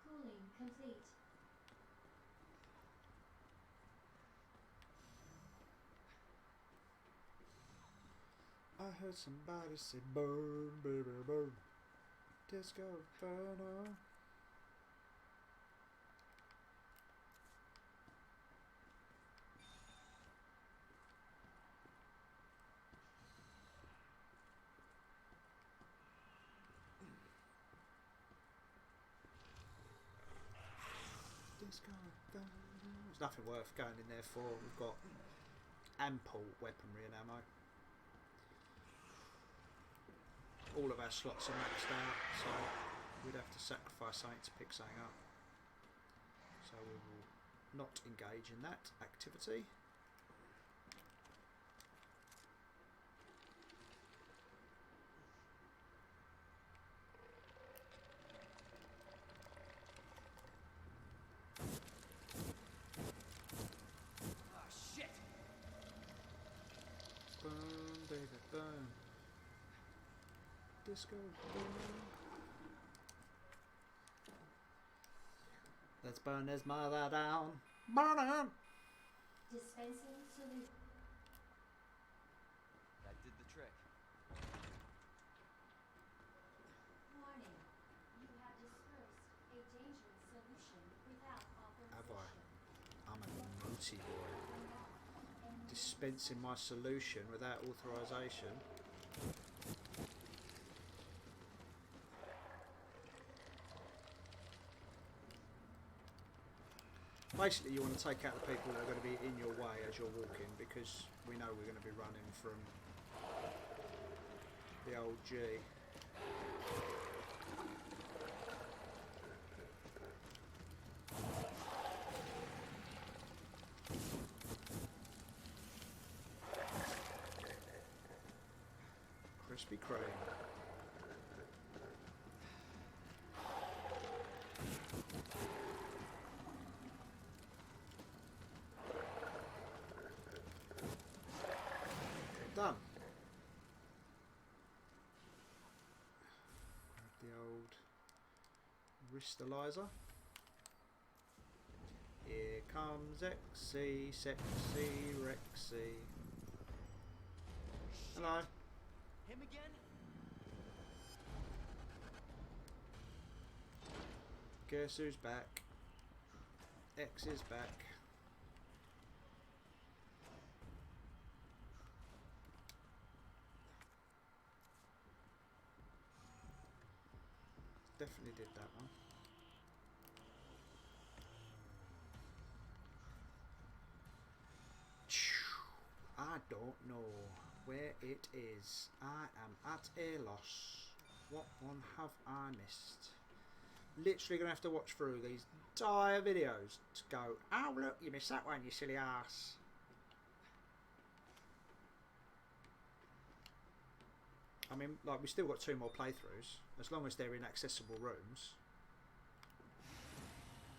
Cooling complete. I heard somebody say burn, baby, burn. Disco Inferno. Disco Inferno. There's nothing worth going in there for. We've got ample weaponry and ammo. All of our slots are maxed out, so we'd have to sacrifice something to pick something up. So we will not engage in that activity. Ah, shit! Burn, baby, burn. Disco burn. Let's burn his mother down. Burn him! Dispensing solution. That did the trick. Warning. You have dispersed a dangerous solution without Have I? authorization. I'm a naughty boy. Dispensing my solution without authorization. Basically, you want to take out the people that are going to be in your way as you're walking, because we know we're going to be running from the old G. Krispy Kreme. Done. The old wristalizer. Here comes Exy, sexy Rexy. Hello. Him again? Guess who's back? X is back. Definitely did that one. I don't know where it is. I am at a loss. What one have I missed? Literally gonna have to watch through these entire videos to go, oh look, you missed that one, you silly ass. I mean, like, we've still got 2 more playthroughs, as long as they're in accessible rooms.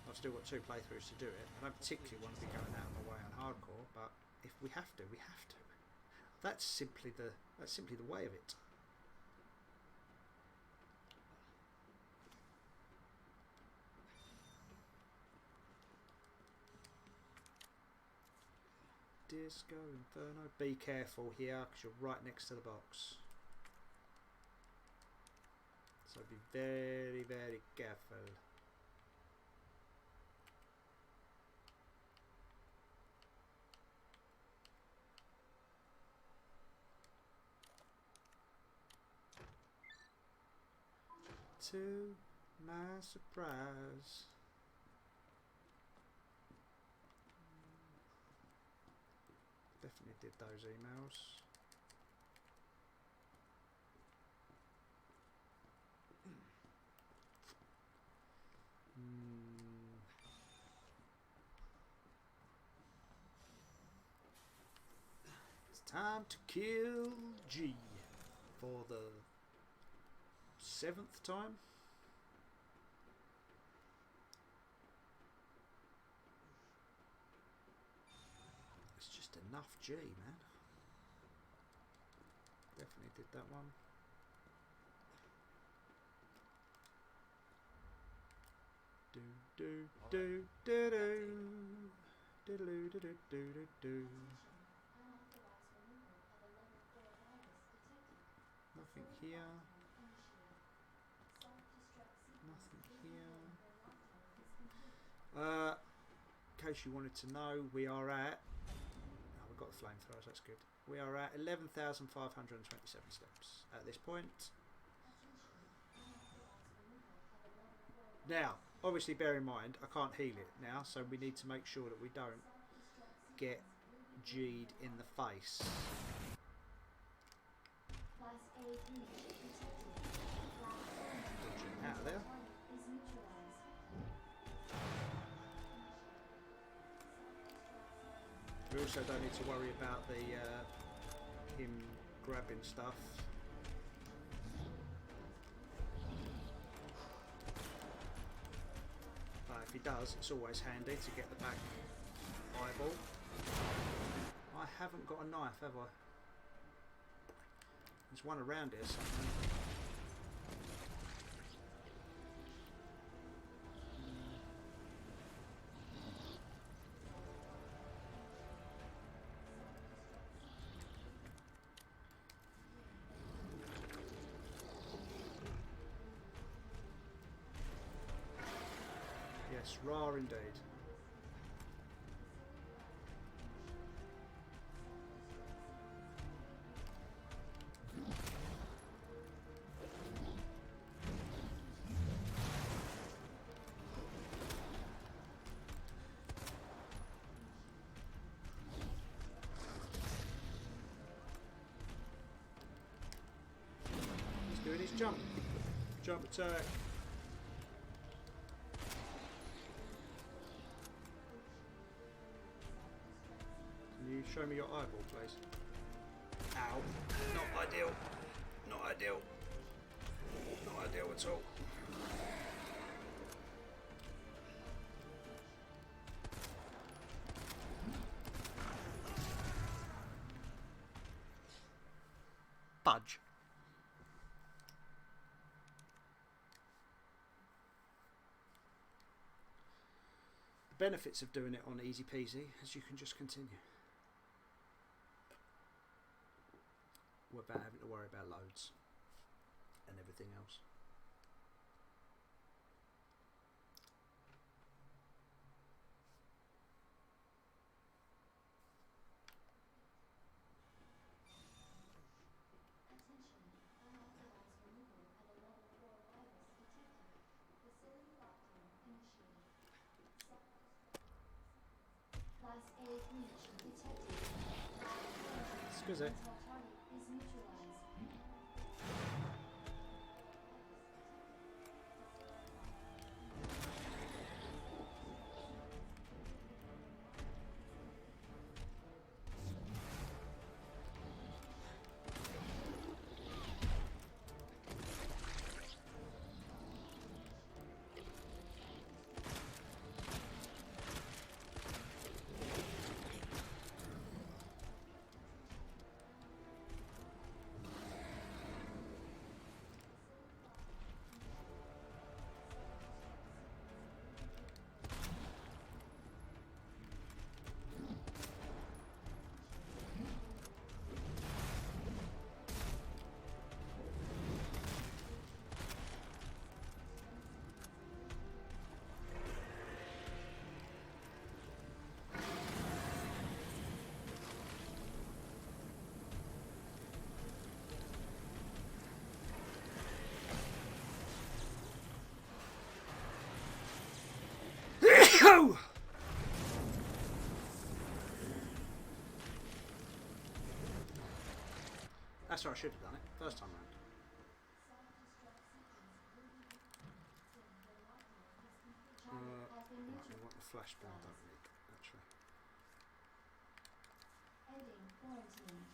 I've still got 2 playthroughs to do it. I don't particularly want to be going out of my way on hardcore, but if we have to, we have to. That's simply the way of it. Disco Inferno. Be careful here, because you're right next to the box. So be very, very careful. To my surprise. Definitely did those emails. It's time to kill G for the 7th time. It's just enough G, man. Definitely did that one. Do do do do do do do do do do do. Unauthorized removal of a level 4 virus detected. Nothing here. Initiate. Self-destruct sequence Nothing being here. when lifetime is complete. In case you wanted to know, we are at. Oh, we've got the flamethrowers. That's good. We are at 11,527 steps at this point. Now, obviously, bear in mind, I can't heal it now, so we need to make sure that we don't get G'd in the face. Class A breach detected. Dodging out of there. Is neutralized. We also don't need to worry about the him grabbing stuff. But if he does, it's always handy to get the back eyeball. I haven't got a knife, have I? There's one around here somewhere. Yes, rare indeed. He's doing his jump attack. Can you show me your eyeball, please? Ow. Not ideal. Not ideal. Not ideal at all. Budge. The benefits of doing it on easy peasy is you can just continue without having to worry about loads and everything else. Excuse it. Target is neutralized. Go! That's how I should have done it first time round. I want the flashbang, don't we? Actually, Ending quarantine.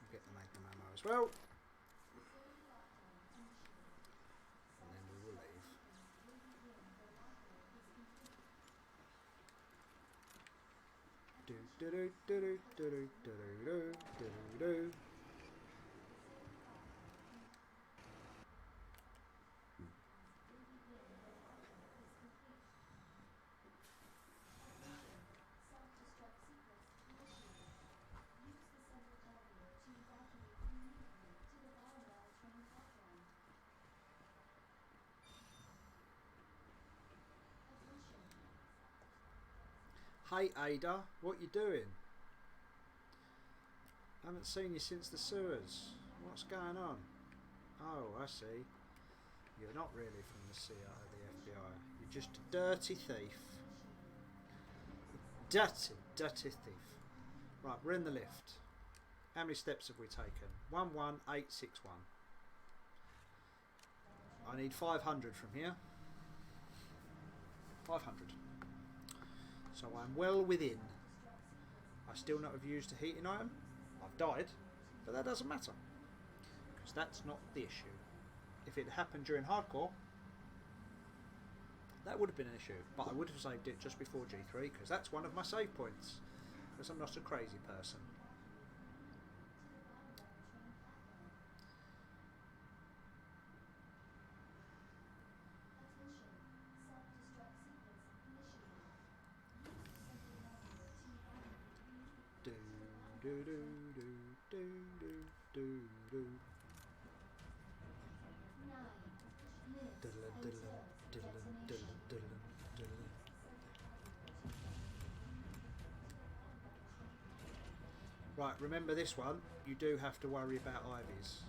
we'll get the magnum ammo as well, and then we will leave. Do do do do do do do do do do. Hey Ada, what you doing? Haven't seen you since the sewers. What's going on? Oh, I see. You're not really from the CIA, the FBI. You're just a dirty thief. Dirty, dirty thief. Right, we're in the lift. How many steps have we taken? 11861. I need 500 from here. 500. So I'm well within. I still not have used a heating item. I've died, but that doesn't matter. Because that's not the issue. If it happened during hardcore, that would have been an issue. But I would have saved it just before G3, because that's one of my save points. Because I'm not a crazy person. Do do do do do do do. Diddle diddle diddle diddle diddle diddle. Right, remember this one. You do have to worry about Ivies.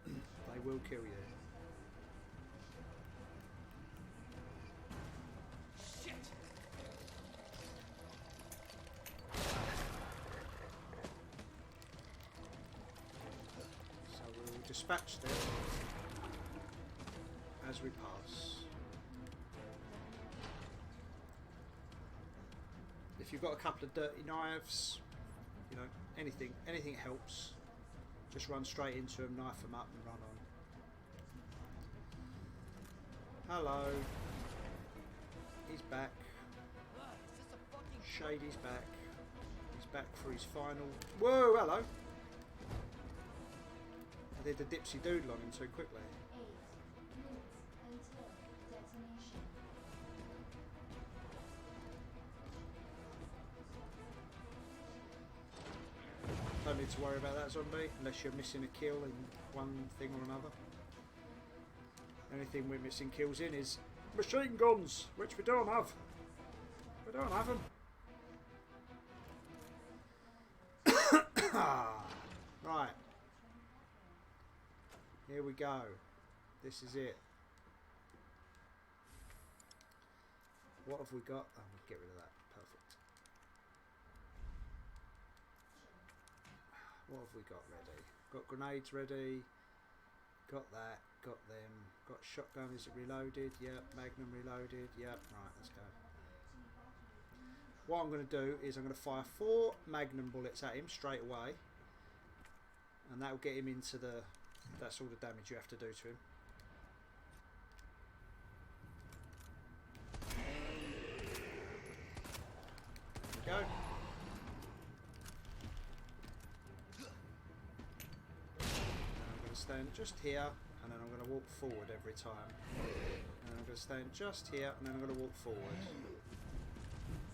They will kill you. Dispatch them as we pass. If you've got a couple of dirty knives, you know, anything helps. Just run straight into them, knife them up and run on. Hello. He's back. Shady's back. He's back for his final. Whoa, hello. I did the dipsy doodle on him too quickly. 8 minutes until detonation. Don't need to worry about that zombie unless you're missing a kill in one thing or another. The only thing we're missing kills in is machine guns, which we don't have. We don't have them. Right. Here we go. This is it. What have we got? Oh, we'll get rid of that. Perfect. What have we got ready? Got grenades ready. Got that. Got them. Got shotgun. Is it reloaded? Yep. Magnum reloaded. Yep. Right, let's go. What I'm going to do is I'm going to fire 4 Magnum bullets at him straight away. And that will get him into the... That's all the damage you have to do to him. There we go. I'm going to stand just here, and then I'm going to walk forward every time. And then I'm going to stand just here, and then I'm going to walk forward.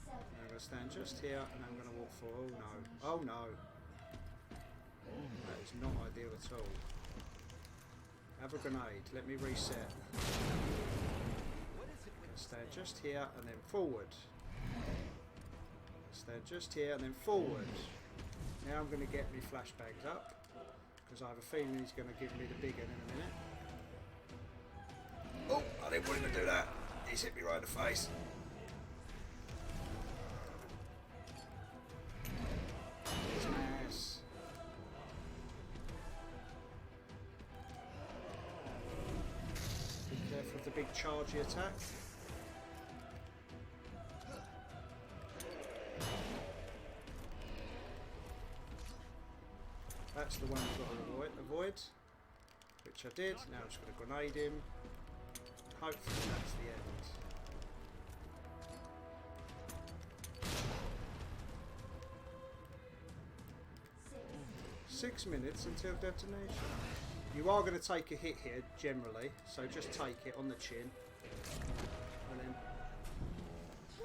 And I'm going to stand just here, and I'm going to walk forward. Oh no. Oh no. That is not ideal at all. Have a grenade. Let me reset. Stand just here and then forward. Stand just here and then forward. Now I'm going to get me flashbangs up because I have a feeling he's going to give me the big one in a minute. Oh, I didn't want him to do that. He's hit me right in the face. Nice. Be careful of the big chargey attack. That's the one we've got to avoid, which I did. Now I'm just going to grenade him. Hopefully that's the end. Six minutes until detonation. You are going to take a hit here, generally, so just take it on the chin. And then...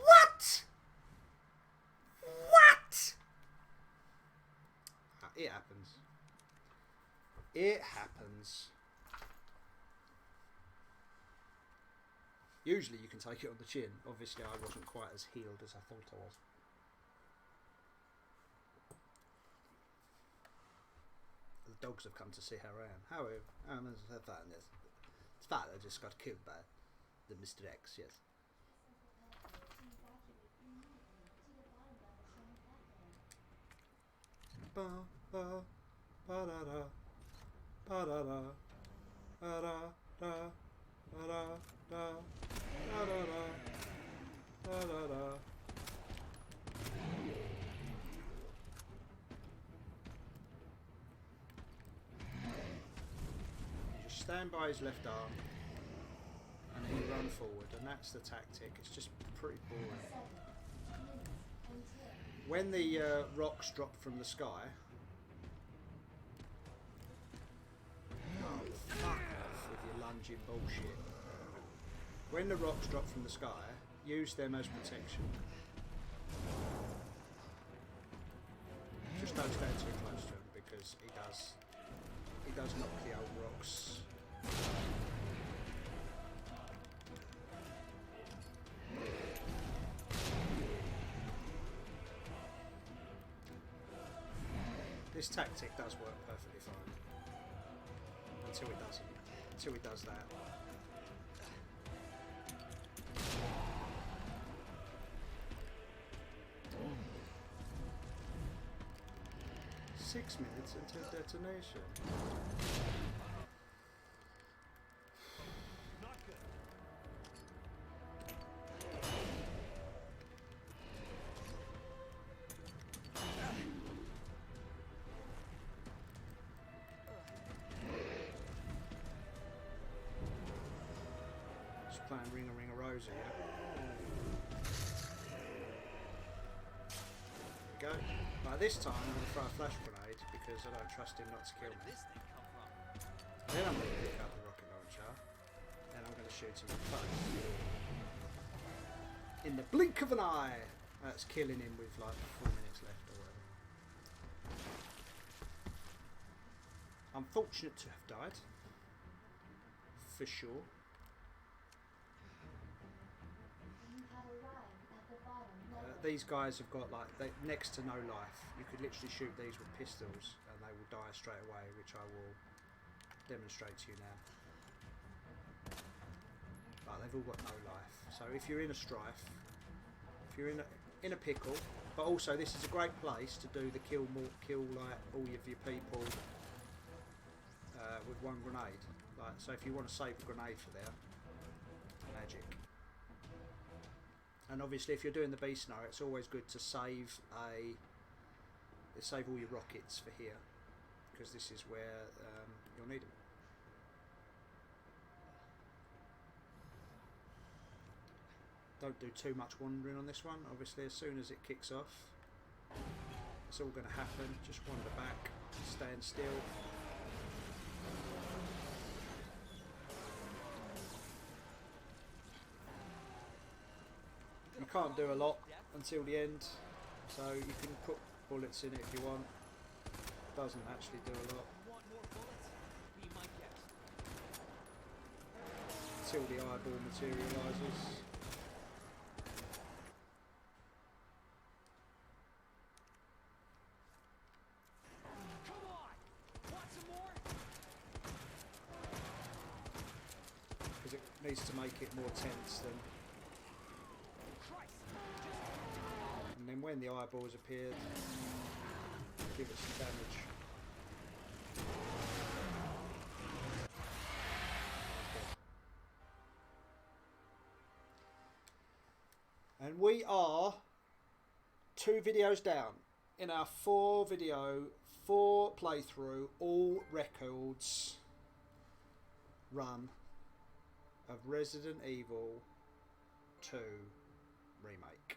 What? What? It happens. It happens. Usually you can take it on the chin. Obviously I wasn't quite as healed as I thought I was. The dogs have come to see how I am. How are you? It's fine, I just got killed by the Mr. X, yes. Ba ba ba da da ba da da ba da da ba da da ba da da ba da da. Just stand by his left arm and then you run forward, and that's the tactic. It's just pretty boring. When the rocks drop from the sky... Oh, fuck off with your lunging bullshit. When the rocks drop from the sky, use them as protection. Just don't stand too close to him because he does knock the old rocks. This tactic does work perfectly fine. Until it doesn't. Until it does that. Six minutes until detonation. Playing Ring a Rosie, yeah? There we go. Like this time I'm going to throw a flash grenade because I don't trust him not to kill me. Then I'm going to pick up the rocket launcher and I'm going to shoot him in the face. In the blink of an eye! That's killing him with like 4 minutes left or whatever. I'm fortunate to have died. For sure. These guys have got like next to no life. You could literally shoot these with pistols and they will die straight away, which I will demonstrate to you now. Like, they've all got no life. So if you're in a strife, if you're in a pickle, but also this is a great place to do the kill like all of your people with one grenade. Like, so if you want to save a grenade for there, magic. And obviously if you're doing the beast scenario, it's always good to save all your rockets for here, because this is where you'll need them. Don't do too much wandering on this one. Obviously as soon as it kicks off, it's all going to happen. Just wander back, stand still. You can't do a lot until the end, so you can put bullets in it if you want. Doesn't actually do a lot. You want more bullets? Be my guest. Until the eyeball materialises. Come on! Want some more? Because it needs to make it more tense than. Christ! And then when the eyeballs appeared, give it some damage. And we are 2 videos down in our 4 playthrough, all records run of Resident Evil 2 Remake.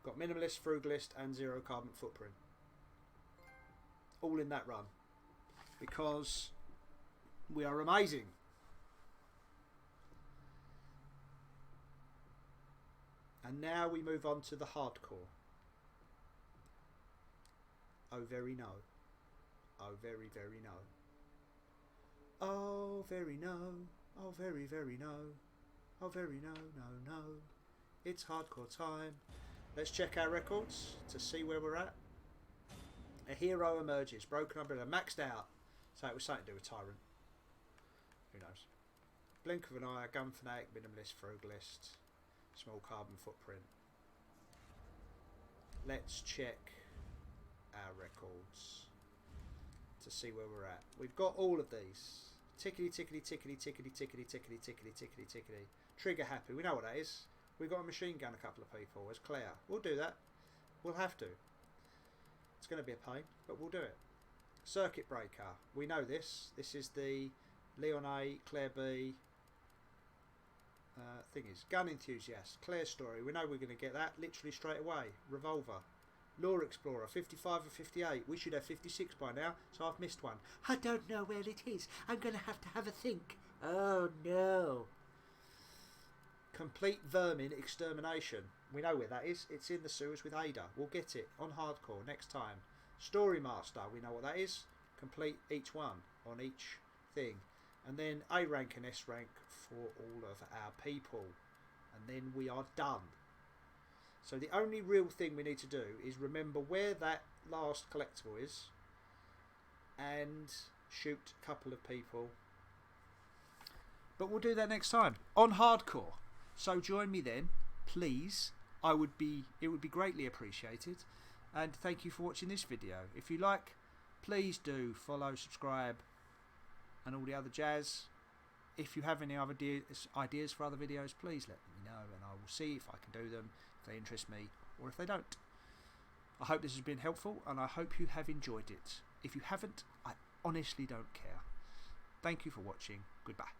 Got Minimalist, Frugalist and Zero Carbon Footprint. All in that run. Because we are amazing. And now we move on to the hardcore. Oh very no. Oh very very no. Oh very no. Oh very very no. Oh very no no no. It's hardcore time. Let's check our records to see where we're at. A hero emerges. Broken umbrella. Maxed out. So it was something to do with Tyrant. Who knows? Blink of an eye. Gun Fanatic. Minimalist. Frugalist. Small carbon footprint. Let's check our records to see where we're at. We've got all of these. Tickety, tickety, tickety, tickety, tickety, tickety, tickety, tickety, tickety. Trigger happy. We know what that is. We've got a machine gun a couple of people. As Claire. We'll do that. We'll have to. It's going to be a pain, but we'll do it. Circuit breaker. We know this. This is the Leon A, Claire B. Thing is, gun enthusiast, Claire story. We know we're going to get that literally straight away. Revolver. Lore Explorer, 55 or 58. We should have 56 by now, so I've missed one. I don't know where it is. I'm going to have a think. Oh no. Complete Vermin Extermination. We know where that is. It's in the sewers with Ada. We'll get it on hardcore next time. Story Master. We know what that is. Complete each one on each thing. And then A rank and S rank for all of our people. And then we are done. So the only real thing we need to do is remember where that last collectible is. And shoot a couple of people. But we'll do that next time on hardcore. So join me then, please. It would be greatly appreciated. And thank you for watching this video. If you like, please do follow, subscribe, and all the other jazz. If you have any other ideas for other videos, please let me know, and I will see if I can do them, if they interest me, or if they don't. I hope this has been helpful, and I hope you have enjoyed it. If you haven't, I honestly don't care. Thank you for watching. Goodbye.